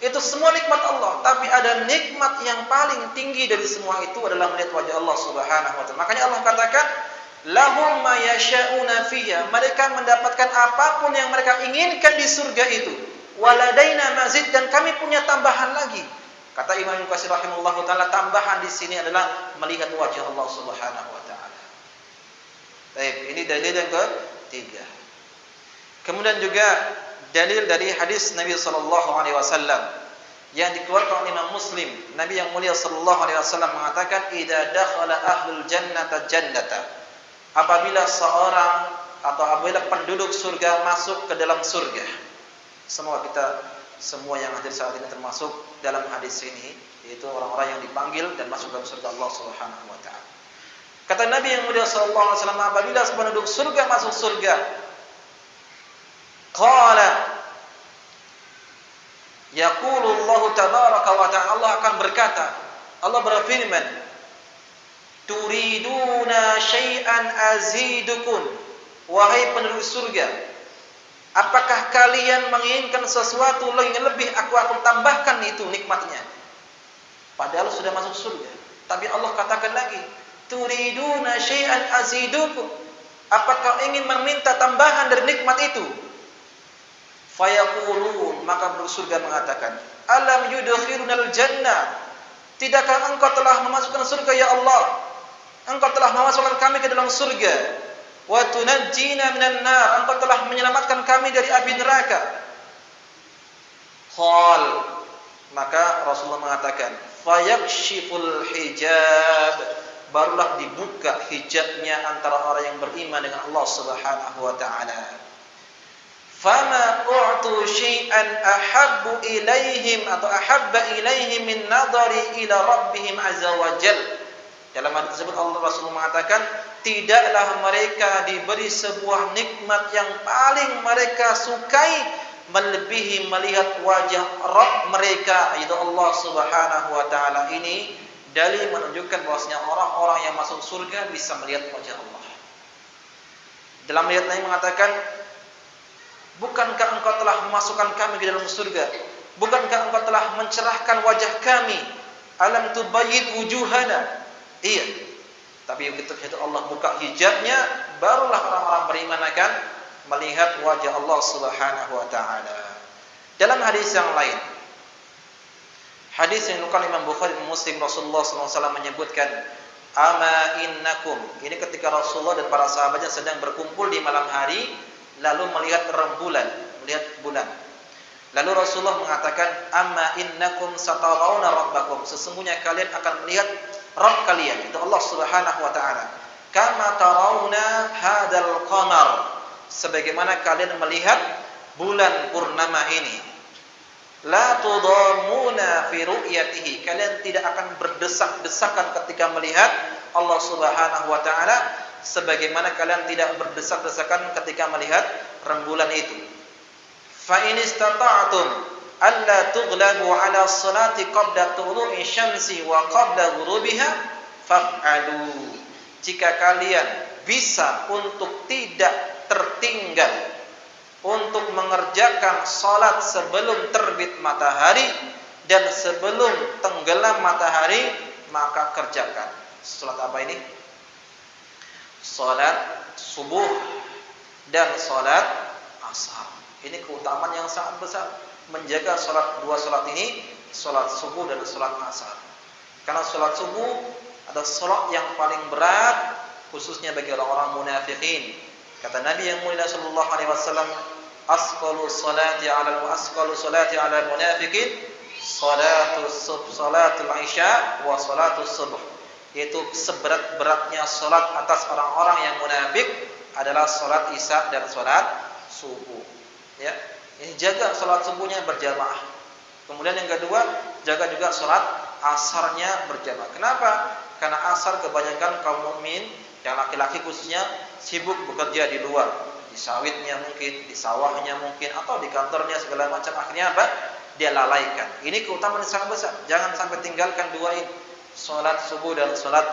A: itu semua nikmat Allah. Tapi ada nikmat yang paling tinggi dari semua itu adalah melihat wajah Allah Subhanahu wa taala. Makanya Allah katakan lahum ma yasha'una fiha, mereka mendapatkan apapun yang mereka inginkan di surga itu. Waladaina mazid, dan kami punya tambahan lagi. Kata Imam Ibnu Katsir rahimahullahu taala, tambahan di sini adalah melihat wajah Allah Subhanahu wa taala. Baik, ini dalil yang ketiga. Kemudian juga dalil dari hadis Nabi sallallahu alaihi wasallam yang dikeluarkan oleh Imam Muslim. Nabi yang mulia sallallahu alaihi wasallam mengatakan, "Idza dakhala ahlul jannata jannata." Apabila seorang atau apabila penduduk surga masuk ke dalam surga. Semoga kita semua yang hadir saat ini termasuk dalam hadis ini, yaitu orang-orang yang dipanggil dan masuk dalam surga Allah Subhanahu wa taala. Kata Nabi yang mulia sallallahu alaihi wasallam, apabila penduduk surga masuk surga, qala yaqulu Allah tabaraka wa ta'ala, Allah akan berkata, Allah berfirman, turiduna syai'an azidukum, wahai penduduk surga, apakah kalian menginginkan sesuatu yang lebih aku akan tambahkan itu nikmatnya? Padahal sudah masuk surga. Tapi Allah katakan lagi, turiduna syai'an azidukum, apakah ingin meminta tambahan dari nikmat itu? Fayaqulun, maka penduduk surga mengatakan, alam yudkhilunal jannah, tidakkah engkau telah memasukkan surga ya Allah? Engkau telah memasukkan kami ke dalam surga. Wa tunajjina minan nar, engkau telah menyelamatkan kami dari api neraka. Qal, maka Rasulullah mengatakan, fayakshiful hijab, barulah dibuka hijabnya antara orang yang beriman dengan Allah Subhanahu wa taala. Fama u'tu syai'an ahabbu ilaihim atau ahabba ilaihim min nadari ila rabbihim azza wa jalla. Dalam hadis tersebut Allah Rasul mengatakan, tidaklah mereka diberi sebuah nikmat yang paling mereka sukai melebihi melihat wajah Rabb mereka, yaitu Allah Subhanahu wa taala. Ini dalil menunjukkan bahwasanya orang-orang yang masuk surga bisa melihat wajah Allah. Dalam ayat lain mengatakan, bukankah engkau telah memasukkan kami ke dalam surga? Bukankah engkau telah mencerahkan wajah kami? Alam tubayyid wujuhana, Iya. Tapi ketika itu Allah buka hijabnya, barulah orang-orang beriman akan melihat wajah Allah Subhanahu wa taala. Dalam hadis yang lain, hadis yang diriwayatkan Imam Bukhari dan Muslim, Rasulullah SAW menyebutkan, "Ama innakum." Ini ketika Rasulullah dan para sahabatnya sedang berkumpul di malam hari, lalu melihat rembulan, melihat bulan. Lalu Rasulullah mengatakan, "Amma innakum satarawna rabbakum." Sesungguhnya kalian akan melihat Rabb kalian, itu Allah Subhanahu wa taala. Kama tarawna hadzal qamar. Sebagaimana kalian melihat bulan purnama ini. La tudamuna fi ru'yatihi. Kalian tidak akan berdesak-desakan ketika melihat Allah Subhanahu wa taala sebagaimana kalian tidak berdesak-desakan ketika melihat rembulan itu. Fa in istata'tum alla tughlabu ala salati qabla tulu'i syamsi wa qabla ghurubiha faf'alu. Jika kalian bisa untuk tidak tertinggal untuk mengerjakan salat sebelum terbit matahari dan sebelum tenggelam matahari, maka kerjakan. Salat apa ini? Salat subuh dan salat asar. Ini keutamaan yang sangat besar. Menjaga dua salat ini, salat subuh dan salat asar. Karena salat subuh adalah salat yang paling berat, khususnya bagi orang-orang munafikin. Kata Nabi yang mulia sallallahu alaihi wasallam, asqalu salati 'ala munafikin salatul isya wa salatus subuh. Yaitu seberat-beratnya salat atas orang-orang yang munafik adalah salat isya dan salat subuh. Ya. Ini jaga salat subuhnya berjamaah. Kemudian yang kedua, jaga juga salat asarnya berjamaah. Kenapa? Karena asar kebanyakan kaum mukmin yang laki-laki khususnya sibuk bekerja di luar, di sawitnya mungkin, di sawahnya mungkin, atau di kantornya segala macam. Akhirnya apa? Dia lalaikan. Ini keutamaan yang sangat besar. Jangan sampai tinggalkan dua ini, salat subuh dan salat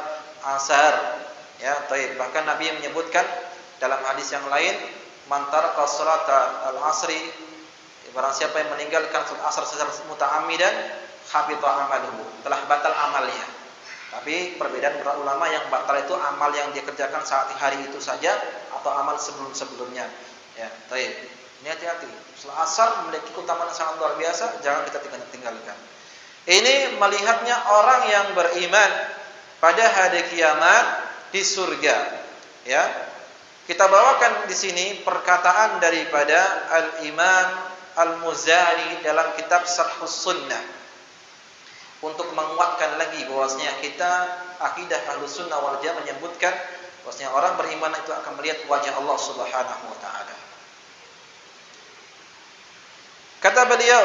A: asar. Ya, baik. Bahkan Nabi menyebutkan dalam hadis yang lain, man taraka salata al-asri, barang siapa yang meninggalkan salat asar secara muta'ammidan, habita amaluhu, telah batal amalnya. Tapi perbedaan para ulama, yang batal itu amal yang dia kerjakan saat hari itu saja atau amal sebelum-sebelumnya. Ya, baik. Ini hati-hati. Salat asar memiliki keutamaan sangat luar biasa, jangan kita tinggalkan. Ini melihatnya orang yang beriman pada hari kiamat di surga. Ya. Kita bawakan di sini perkataan daripada Al-Imam Al-Muzani dalam kitab Syarhus Sunnah untuk menguatkan lagi bahwasanya kita akidah Ahlus Sunnah wal Jamaah menyebutkan bahwasanya orang beriman itu akan melihat wajah Allah Subhanahu wa taala. Kata beliau,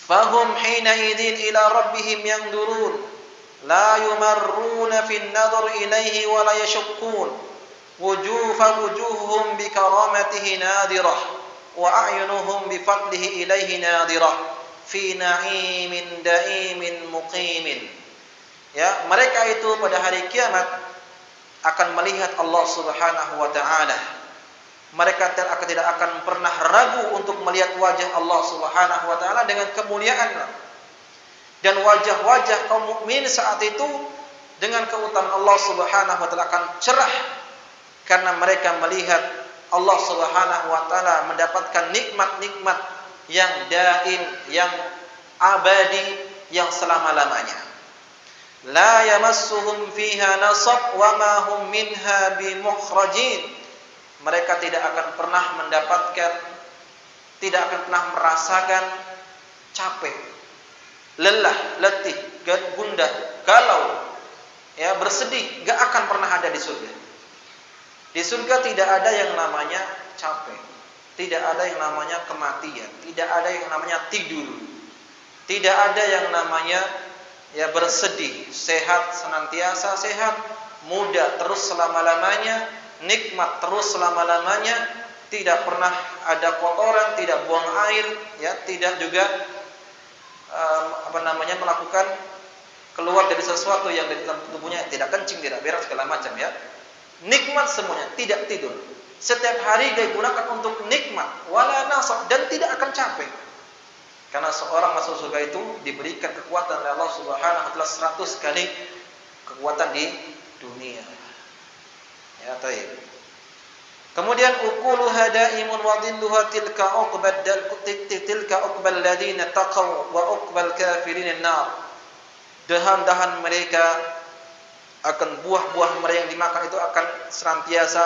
A: "Fahum hina idzin ila rabbihim yanzurun, la yumarruna fin nadhar ilaihi wa la yashuqqun, wujuhuhum bi karamatihi nadirah. Wa a'yunuhum bi fadlihi ilaihi nadirah fi na'imin da'imin muqimin." Ya, mereka itu pada hari kiamat akan melihat Allah Subhanahu wa taala. Mereka tidak akan pernah ragu untuk melihat wajah Allah Subhanahu wa taala dengan kemuliaan. Dan wajah-wajah kaum mukmin saat itu dengan keutamaan Allah Subhanahu wa taala akan cerah karena mereka melihat Allah Subhanahu wa taala mendapatkan nikmat-nikmat yang daim, yang abadi, yang selama-lamanya. La yamassuhum fiha nasab wa ma hum minha bimukhrajin. Mereka tidak akan pernah mendapatkan, tidak akan pernah merasakan capek, lelah, letih, gundah, galau, ya, bersedih, enggak akan pernah ada di surga. Di surga tidak ada yang namanya capek, tidak ada yang namanya kematian, tidak ada yang namanya tidur, tidak ada yang namanya ya bersedih, sehat senantiasa sehat, muda terus selama-lamanya, nikmat terus selama-lamanya, tidak pernah ada kotoran, tidak buang air, ya, tidak juga melakukan keluar dari sesuatu yang dari dalam tubuhnya, tidak kencing, tidak berak segala macam, ya. Nikmat semuanya, tidak tidur. Setiap hari dia gunakan untuk nikmat, wala nasab, dan tidak akan capek. Karena seorang masuk surga itu diberikan kekuatan oleh Allah Subhanahu wa taala 100 kali kekuatan di dunia. Ya, taib. Kemudian ukuluha daimun wa dhilluha tilka uqbal ladina taqaw wa uqbal kafirin an-nar. Dahan-dahan mereka akan buah-buah mereka yang dimakan itu akan senantiasa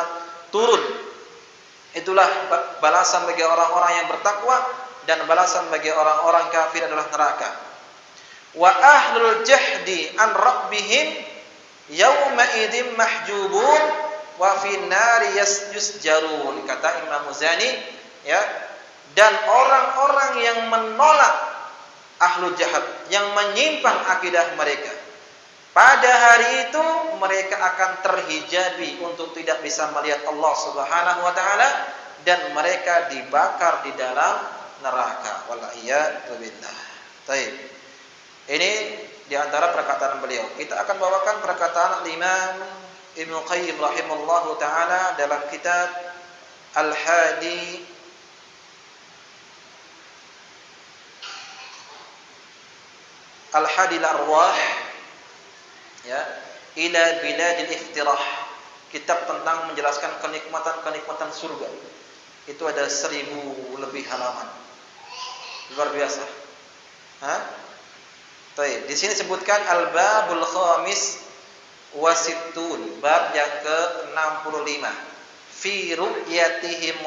A: turun. Itulah balasan bagi orang-orang yang bertakwa, dan balasan bagi orang-orang kafir adalah neraka. Wa ahlul jahdi an rabbihim yawma idzin mahjubun wa fi nari yusjarun, kata Imam Muzani, ya. Dan orang-orang yang menolak ahlul jahad, yang menyimpang akidah mereka, pada hari itu mereka akan terhijabi untuk tidak bisa melihat Allah Subhanahu wa taala, dan mereka dibakar di dalam neraka. Wal-iyadu billah. Baik. Ini di antara perkataan beliau. Kita akan bawakan perkataan Imam Ibnu Qayyim rahimallahu taala dalam kitab Al-Hadi Al-Arwah, ya, ila biladil iftirah. Kitab tentang menjelaskan kenikmatan-kenikmatan surga. Itu ada 1000 lebih halaman. Luar biasa. Baik, di sini sebutkan al-babul khamis wasittun, bab yang ke-65. Fi ru'yatihim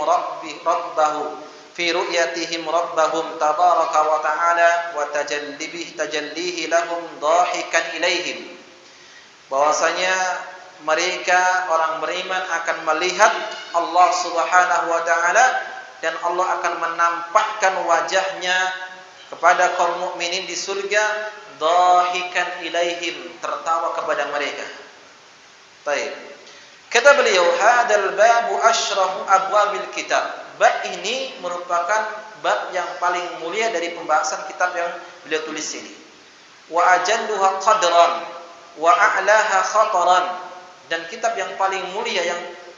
A: rabbahum tabaraka wa ta'ala wa tajallihi lahum dhahikan ilaihim. Bahwasanya mereka orang beriman akan melihat Allah Subhanahu wa taala, dan Allah akan menampakkan wajahnya kepada kaum mukminin di surga, dhahikan ilaihim, tertawa kepada mereka. Baik. Kata beliau, hadzal babu asyrafu abwabil kitab. Bab ini merupakan bab yang paling mulia dari pembahasan kitab yang beliau tulis ini. Wa ajalluha qadran wa a'laha khataran, dan kitab yang paling mulia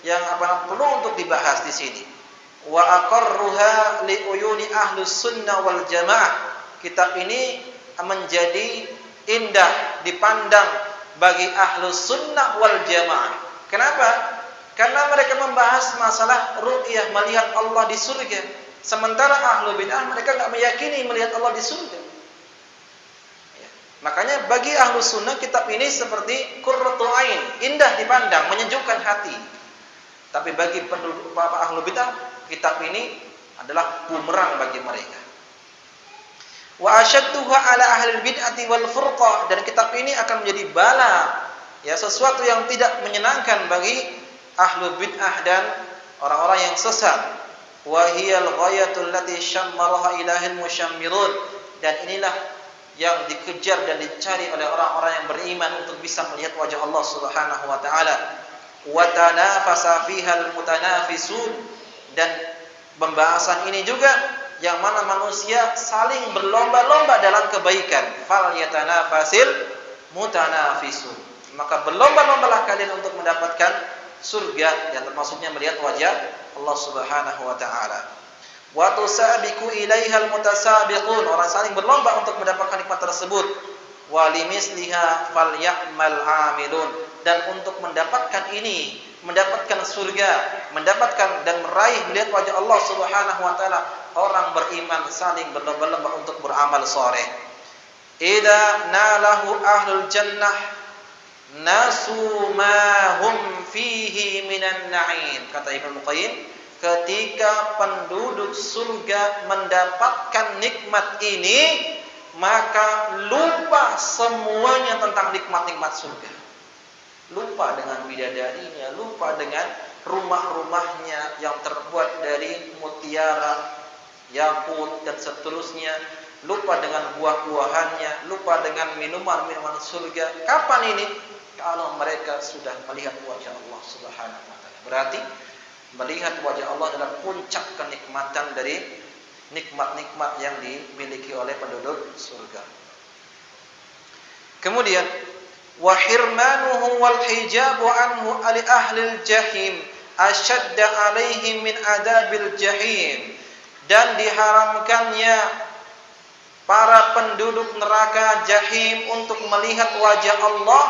A: yang perlu untuk dibahas di sini. Wa aqarruha li uyuni ahlus sunnah wal jamaah. Kitab ini menjadi indah dipandang bagi ahlus sunnah wal jamaah. Kenapa? Karena mereka membahas masalah ru'yah, melihat Allah di surga. Sementara ahlul bid'ah mereka enggak meyakini melihat Allah di surga. Ya. Makanya bagi ahlus sunnah kitab ini seperti qurratu ain, indah dipandang, menyejukkan hati. Tapi bagi penduduk ahlul bid'ah, kitab ini adalah bumerang bagi mereka. Wa asyadduha ala ahlil bid'ati wal furqah, dan kitab ini akan menjadi bala, ya, sesuatu yang tidak menyenangkan bagi ahlul bid'ah dan orang-orang yang sesat. Wa hiyal ghayatul lati syammaraha ilahil musyammirun, dan inilah yang dikejar dan dicari oleh orang-orang yang beriman untuk bisa melihat wajah Allah Subhanahu wa taala. Wa tanafasa fihal mutanafisun, dan pembahasan ini juga yang mana manusia saling berlomba-lomba dalam kebaikan. Fal yatanafasil mutanafisun, maka berlomba-lombalah kalian untuk mendapatkan surga, yang termasuknya melihat wajah Allah Subhanahu wa taala. Wa tusabiqu ilaihal mutasabiqun, orang saling berlomba untuk mendapatkan nikmat tersebut. Wa limisliha falyamal amilun, dan untuk mendapatkan ini, mendapatkan surga, mendapatkan dan meraih melihat wajah Allah Subhanahu wa taala, orang beriman saling berlomba-lomba untuk beramal saleh. Idza nalahu ahlul jannah nasu ma hum fihi minan na'im, kata Ibnu Qayyim, ketika penduduk surga mendapatkan nikmat ini, maka lupa semuanya tentang nikmat-nikmat surga. Lupa dengan bidadarinya, lupa dengan rumah-rumahnya yang terbuat dari mutiara, yakut dan seterusnya, lupa dengan buah-buahannya, lupa dengan minuman-minuman surga. Kapan ini? Kalau mereka sudah melihat wajah Allah Subhanahu wa taala. Berarti melihat wajah Allah adalah puncak kenikmatan dari nikmat-nikmat yang dimiliki oleh penduduk surga. Kemudian wa hirmanuhu wal hijabu anhu ali ahlil jahim ashadda alaihim min adabil jahim, dan diharamkannya para penduduk neraka jahim untuk melihat wajah Allah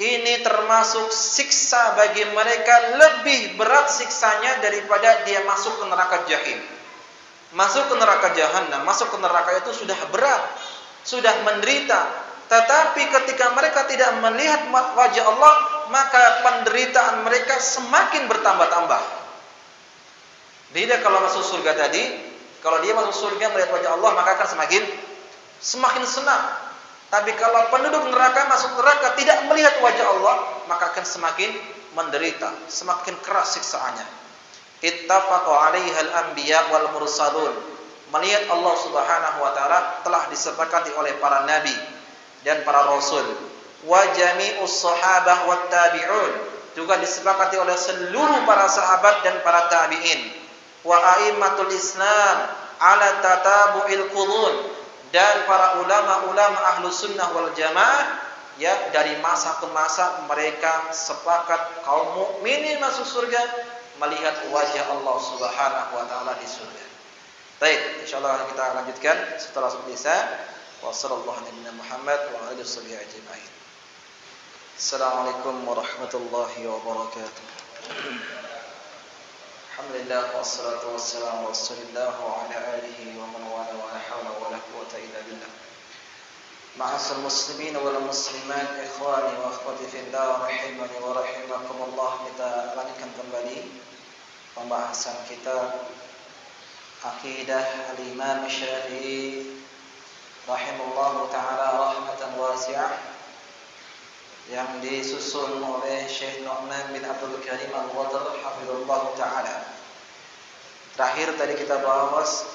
A: ini termasuk siksa bagi mereka lebih berat siksanya daripada dia masuk ke neraka jahim. Masuk ke neraka jahanam, masuk ke neraka itu sudah berat, sudah menderita. Tetapi ketika mereka tidak melihat wajah Allah, maka penderitaan mereka semakin bertambah-tambah. Beda kalau masuk surga tadi, kalau dia masuk surga melihat wajah Allah, maka akan semakin senang. Tapi kalau penduduk neraka masuk neraka tidak melihat wajah Allah, maka akan semakin menderita, semakin keras siksaannya. Ittafaqu 'alaiha al-anbiya wal mursalun. Melihat Allah Subhanahu wa taala telah disepakati oleh para nabi dan para rasul. Wa jami'us sahabah wat tabi'un, juga disepakati oleh seluruh para sahabat dan para tabi'in. Wa a'immatul Islam ala tatabu'il qurun, dan para ulama-ulama ahlu sunnah wal jamaah, ya, dari masa ke masa mereka sepakat kaum mukminin masuk surga melihat wajah Allah Subhanahu wa taala di surga. Baik, insyaallah kita lanjutkan setelah sholat Isya. Wassallallahu ala Muhammad wa alihi washabihi ajma'in. Assalamualaikum warahmatullahi wabarakatuh. Alhamdulillah wassalatu wassalamu ala Rasulillah wa ala alihi wa man wala wa la haula wa la quwwata illa billah. Ma'asal muslimin wal muslimat, ikhwani wa akhwati fillah, rahimani wa rahimakumullah. Kita lanjutkan kembali pembahasan kitab Aqidah Al-Imam Syafi'i rahimahullah ta'ala rahmatan wasi'ah, yang disusun oleh Syekh Nu'man bin Abdul Karim Al-Wadr hafizahullah ta'ala. Terakhir tadi kita bahas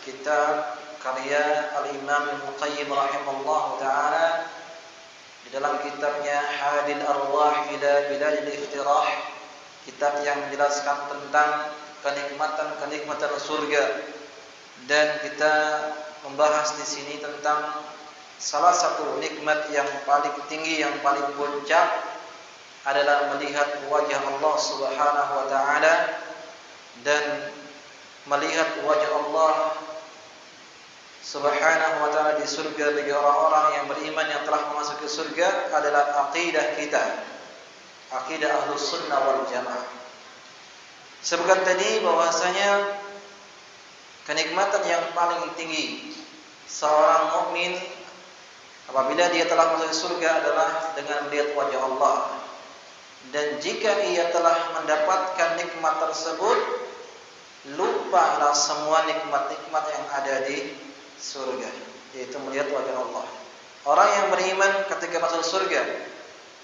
A: kitab karya Al-Imam Al-Qayyim rahimahullah ta'ala di dalam kitabnya Hadil Arwah ila Biladil Iftirah, kitab yang menjelaskan tentang kenikmatan surga. Dan kita membahas di sini tentang salah satu nikmat yang paling tinggi, yang paling puncak adalah melihat wajah Allah Subhanahu wa taala. Dan melihat wajah Allah Subhanahu wa taala di surga bagi orang-orang yang beriman yang telah memasuki surga adalah akidah kita, akidah Ahlus Sunnah wal Jamaah. Sebutkan tadi bahwasanya kenikmatan yang paling tinggi seorang mukmin apabila dia telah masuk surga adalah dengan melihat wajah Allah. Dan jika ia telah mendapatkan nikmat tersebut, lupalah semua nikmat-nikmat yang ada di surga, yaitu melihat wajah Allah. Orang yang beriman ketika masuk surga,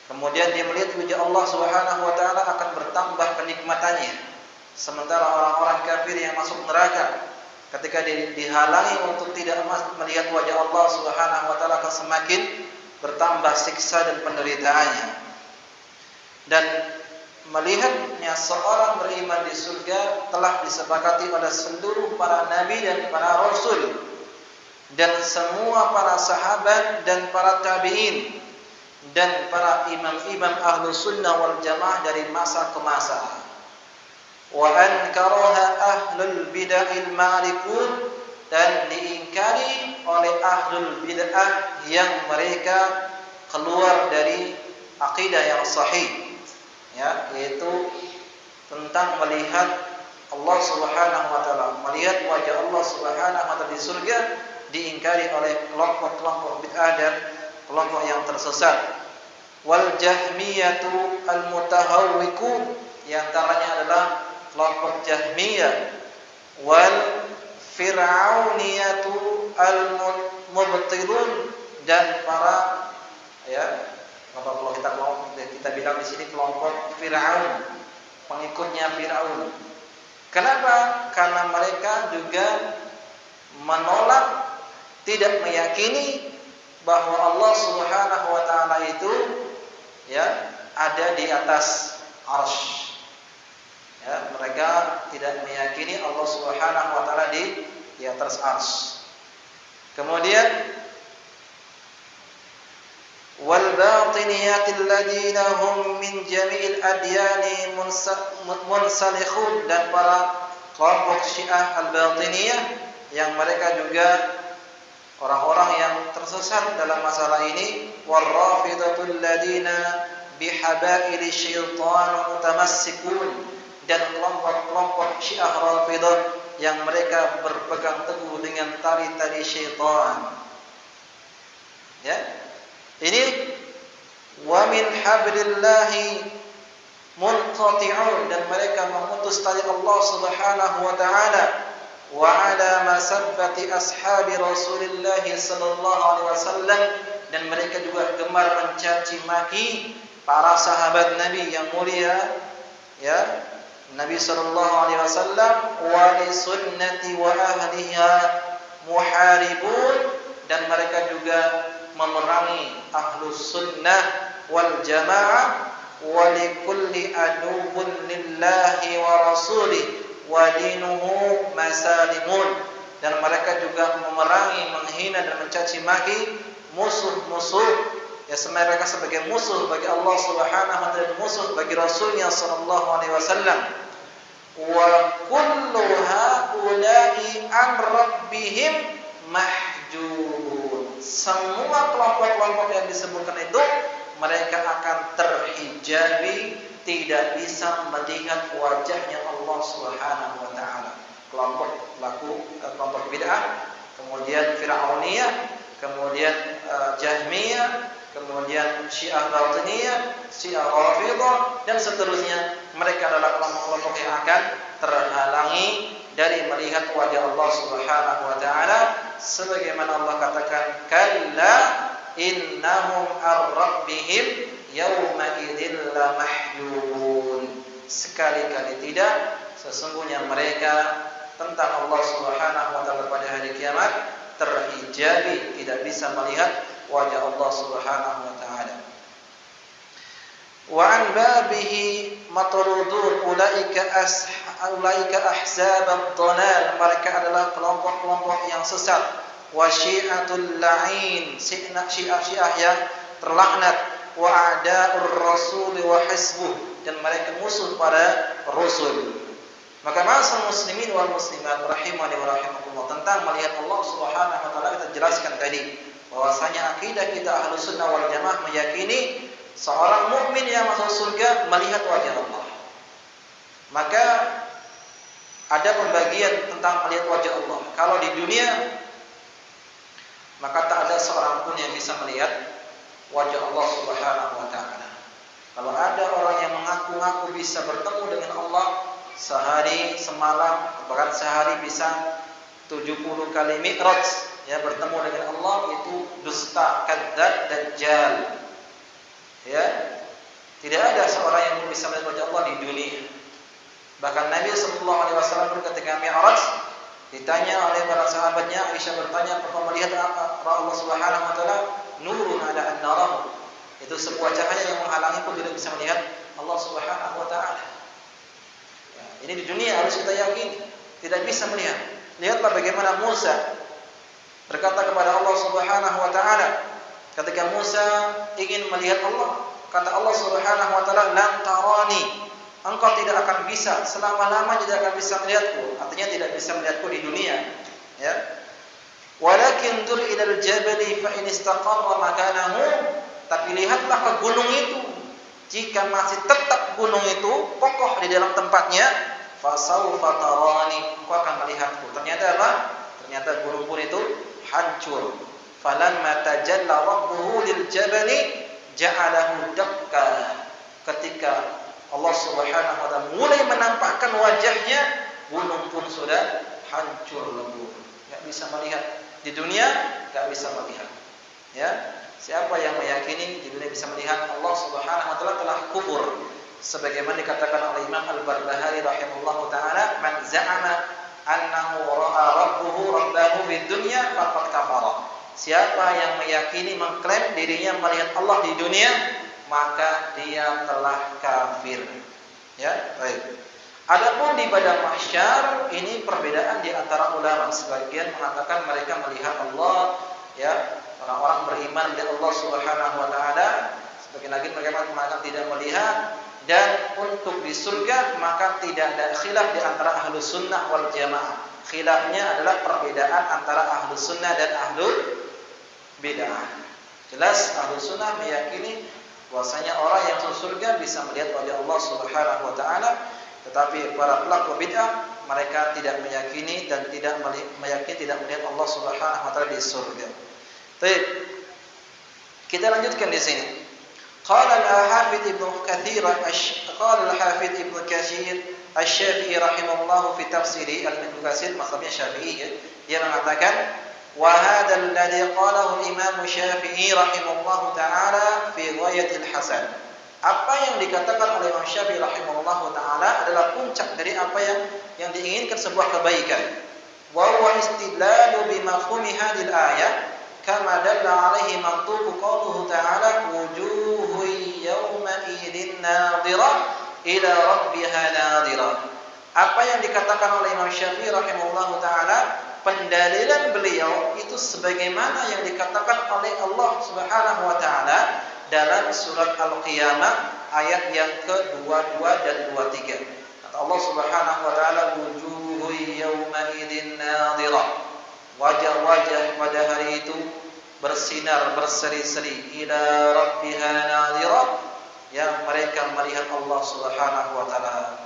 A: kemudian dia melihat wajah Allah Subhanahu wa taala, akan bertambah kenikmatannya. Sementara orang-orang kafir yang masuk neraka, ketika dihalangi untuk tidak melihat wajah Allah Subhanahu wa taala, akan semakin bertambah siksa dan penderitaannya. Dan melihatnya seorang beriman di surga telah disepakati oleh seluruh para nabi dan para rasul dan semua para sahabat dan para tabi'in dan para imam-imam ahlu sunnah wal jamaah dari masa ke masa. Wa ankaraha ahlul bid'ahil ma'rifun, dan diingkari oleh ahlul bid'ah yang mereka keluar dari akidah yang sahih, ya, yaitu tentang melihat Allah Subhanahu wa taala, melihat wajah Allah Subhanahu wa taala di surga, diingkari oleh kelompok-kelompok bid'ah dan kelompok yang tersesat. Wal jahmiyatu al mutahawwikun, yang antaranya adalah kelompok Jahmiyah. Wal fir'auniyatu al mubtilun, dan para, ya, kalau kita bilang di sini kelompok Fir'aun, pengikutnya Fir'aun. Kenapa? Karena mereka juga menolak, tidak meyakini bahwa Allah Subhanahu wa taala itu, ya, ada di atas arsy. Ya, mereka tidak meyakini Allah Subhanahu wa taala di atas arsy. Kemudian wal batiniyatil ladina hum min jami'il adyani munsalikhun, dan para kelompok Syiah al-Batiniyah yang mereka juga orang-orang yang sesat dalam masalah ini. Warrafidatul ladina bihabaili syaitan mutamassikun, dan kelompok-kelompok Syiah Rafidah yang mereka berpegang teguh dengan tali-tali syaitan. Ya. Ini wa min hablillahi munqati'un, dan mereka memutus tali Allah Subhanahu wa taala. Wa ala masabbati ashabi Rasulillah sallallahu alaihi wasallam, dan mereka juga gemar mencaci maki para sahabat Nabi yang mulia, ya, Nabi sallallahu alaihi wasallam. Wa li sunnati wa ahliha muharibun, dan mereka juga memerangi ahlus sunnah wal jamaah. Wa likulli aduwwin lillahi wa rasulih wa dinuhu masalimun, dan mereka juga memerangi, menghina dan mencaci maki musuh-musuh, ya, mereka sebagai musuh bagi Allah Subhanahu wa taala, musuh bagi Rasulnya sallallahu alaihi wasallam. Wa kullu haula'i an rabbihim mahjubun, semua kelompok-kelompok yang disebutkan itu mereka akan terhijabi, tidak bisa melihat wajahnya Allah Subhanahu wa taala. Kelompok bid'ah, kemudian Fir'auniyah, kemudian Jahmiyah, kemudian Syiah Batiniyah, Syiah Rafidah, dan seterusnya. Mereka adalah kelompok-kelompok yang akan terhalangi dari melihat wajah Allah Subhanahu wa taala, sebagaimana Allah katakan, kalla innahum ar-rabbihim yawma idzin lamahjubun, sekali-kali tidak, sesungguhnya mereka tentang Allah Subhanahu wa taala pada hari kiamat terhijabi, tidak bisa melihat wajah Allah Subhanahu wa taala. Wa an babihi matrudun ulaika ahzabad dhalal, mereka adalah kelompok-kelompok yang sesat. Wa syi'atul la'in, syiah yang terlaknat. Wa a'da'ur rasul wa hisbuh, dan mereka musuh pada rasul. Maka ma'asal muslimin wal muslimat rahimani wa rahimakumullah, tentang melihat Allah Subhanahu wa taala kita jelaskan tadi bahwasanya akidah kita Ahlus Sunnah wal Jamaah meyakini seorang mukmin yang masuk surga melihat wajah Allah. Maka ada pembagian tentang melihat wajah Allah. Kalau di dunia, maka tak ada seorang pun yang bisa melihat wajah Allah Subhanahu wa taala. Kalau ada orang yang mengaku-ngaku bisa bertemu dengan Allah sehari semalam, bahkan sehari bisa 70 kali mi'raj, ya, bertemu dengan Allah, itu dusta, kadzdzab, dajjal. Ya, tidak ada seorang yang bisa melihat wajah Allah di dunia. Bahkan Nabi sallallahu alaihi wasallam ketika mi'raj ditanya oleh para sahabatnya, Aisyah bertanya, "Apakah melihat Allah Subhanahu wa taala?" Nurun ala an narahu. Itu sebuah cahaya yang menghalangi pun tidak bisa melihat Allah Subhanahu wa taala. Ya, ini di dunia harus kita yakini, tidak bisa melihat. Lihatlah bagaimana Musa berkata kepada Allah Subhanahu wa taala ketika Musa ingin melihat Allah, kata Allah Subhanahu wa taala, "Lan tarani." Engkau tidak akan bisa, selama-lamanya tidak akan bisa melihatku. Artinya tidak bisa melihatku di dunia. Ya. Walakin dur ilal jabali fa in istaqarra makanahu. Tapi lihatlah ke gunung itu. Jika masih tetap gunung itu kokoh di dalam tempatnya, fa sawfa tarani, engkau akan melihatku. Ternyata apa? Ternyata gunung pun itu hancur. Falamma tajalla rabbuhu lil jabali ja'alahu dakka. Ketika Allah Subhanahu wa taala mulai menampakkan wajahnya, gunung pun sudah hancur lebur. Enggak bisa melihat. Di dunia enggak bisa melihat. Ya. Siapa yang meyakini di dunia bisa melihat Allah Subhanahu wa taala telah kufur. Sebagaimana dikatakan oleh Imam Al-Barbahari rahimahullahu taala, "Man za'ama annahu ra'a rabbahu fid dunya faqad kafara." Siapa yang meyakini, mengklaim dirinya melihat Allah di dunia, maka dia telah kafir. Ya, baik. Adapun di padang mahsyar ini perbedaan di antara ulama. Sebagian mengatakan mereka melihat Allah, ya, orang-orang beriman dengan Allah Subhanahu wa taala. Sebagian lagi mereka mengatakan tidak melihat. Dan untuk di surga maka tidak ada khilaf di antara Ahlus Sunnah wal Jamaah. Khilafnya adalah perbedaan antara Ahlus Sunnah dan Ahlul bid'ah. Jelas ahlu sunnah meyakini bahwasanya orang yang masuk surga bisa melihat wajah Allah Subhanahu wa taala, tetapi para pelaku bid'ah mereka tidak meyakini dan tidak meyakini tidak melihat Allah Subhanahu wa taala di surga. Baik. Kita lanjutkan di sini. Qala al-Hafidz Ibnu Katsir qala al-Hafidz Ibnu Katsir Asy-Syafi'i rahimahullah fi tafsiri al-Ibnu Katsir mazhabnya Syafi'i ya. Dia mengatakan wa hadzal ladzi qalahu al-Imam Syafi'i rahimahullah taala fi ghayatil hasan. Apa yang dikatakan oleh Imam Syafi'i rahimahullah taala adalah puncak dari apa yang diinginkan sebuah kebaikan. Wa huwa istidlalu bi mafhumi hadhil ayah kama dalla alaihi mantuqu qawluhu ta'ala wujuhu yawma idzin nadhirah ila rabbiha nadhirah. Apa yang dikatakan oleh Imam Syafi'i rahimahullahu taala, pendalilan beliau itu sebagaimana yang dikatakan oleh Allah Subhanahu wa taala dalam surat Al-Qiyamah ayat yang ke-22 dan 23. Kata Allah Subhanahu wa taala wujuhu yawma idzin nadhirah. Wajah-wajah pada hari itu bersinar berseri-seri ila rabbiha nadhirah, yang mereka melihat Allah Subhanahu wa taala.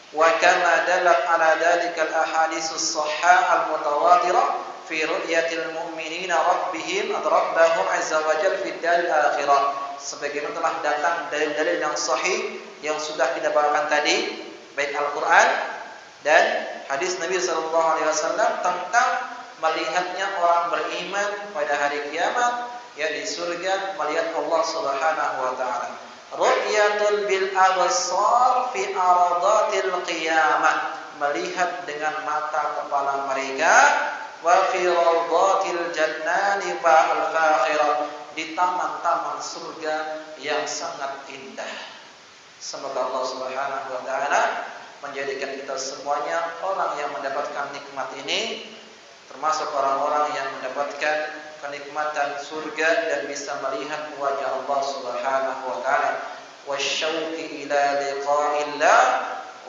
A: Wa kama dalat ala dzalikal ahaditsus shahhah al-mutawatirah fi ru'yatil mu'minina rabbihim rabbahum azza wa jalla fid daril akhirah. Sebagaimana telah datang dalil-dalil yang sahih yang sudah kita bawakan tadi, baik Al-Qur'an dan hadis Nabi sallallahu alaihi wasallam tentang melihatnya orang beriman pada hari kiamat, ya di surga melihat Allah Subhanahu wa taala. Ru'yatul bil absar fi aradatil qiyamah, melihat dengan mata kepala mereka, wa fi rawdatil jannati fa'al fakhirah, di taman-taman surga yang sangat indah. Semoga Allah Subhanahu wa taala menjadikan kita semuanya orang yang mendapatkan nikmat ini, termasuk orang-orang yang mendapatkan kenikmatan surga dan bisa melihat wajah Allah Subhanahu wa taala, wasyauqi ila liqa'illah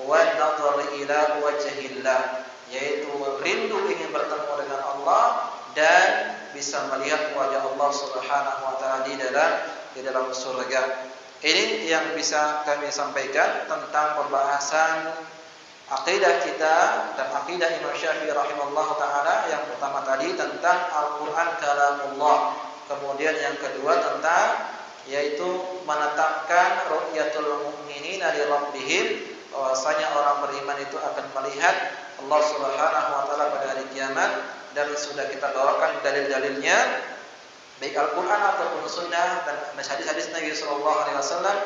A: wa nadhar ila wajhillah, yaitu rindu ingin bertemu dengan Allah dan bisa melihat wajah Allah Subhanahu wa taala di dalam surga. Ini yang bisa kami sampaikan tentang pembahasan akidah kita dan akidah Imam Syafi'i rahimahullah taala. Yang pertama tadi tentang Al-Qur'an kalamullah, kemudian yang kedua tentang yaitu menetapkan ru'yatul mu'minina li rabbihim, bahwasanya orang beriman itu akan melihat Allah Subhanahu wa taala pada hari kiamat, dan sudah kita bawakan dalil-dalilnya baik Al-Qur'an ataupun sunnah dan hadis-hadis Nabi sallallahu alaihi wasallam.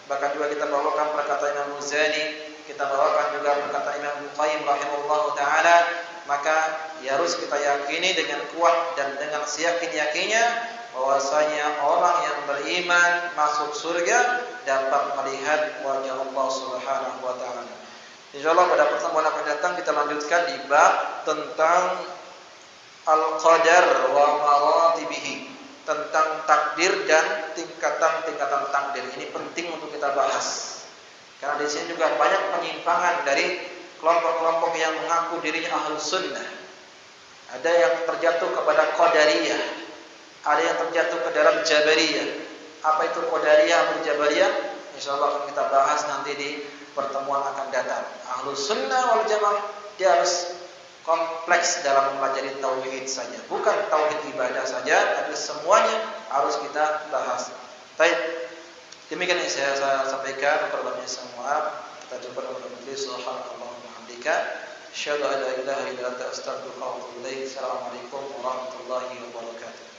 A: Bahkan juga kita bawakan perkataan Imam Muzani, kita bawakan juga perkataan Imam Qayyim rahimahullahu taala. Maka ya harus kita yakini dengan kuat dan dengan seyakin-yakinnya bahwasanya orang yang beriman masuk surga dapat melihat wajah Allah Subhanahu wa taala. Insyaallah pada pertemuan akan datang kita lanjutkan di bab tentang al-qadar wa maratibihi, tentang takdir dan tingkatan-tingkatan takdir. Ini penting untuk kita bahas. Karena di sini juga banyak penyimpangan dari kelompok-kelompok yang mengaku dirinya ahlus sunnah. Ada yang terjatuh kepada qadariyah, ada yang terjatuh ke dalam jabariyah. Apa itu qadariyah atau jabariyah? Insyaallah akan kita bahas nanti di pertemuan akan datang. Ahlus sunnah wal jamaah dia harus kompleks dalam mempelajari tauhid saja, bukan tauhid ibadah saja, tapi semuanya harus kita bahas. Baik, demikian yang saya sampaikan. Perbanyak semua kita jumpa dalam majelis. Subhanallah wa bihamdika, asyhadu an la ilaha illa anta, astaghfiruka wa atubu ilaik. Assalamualaikum warahmatullahi wabarakatuh.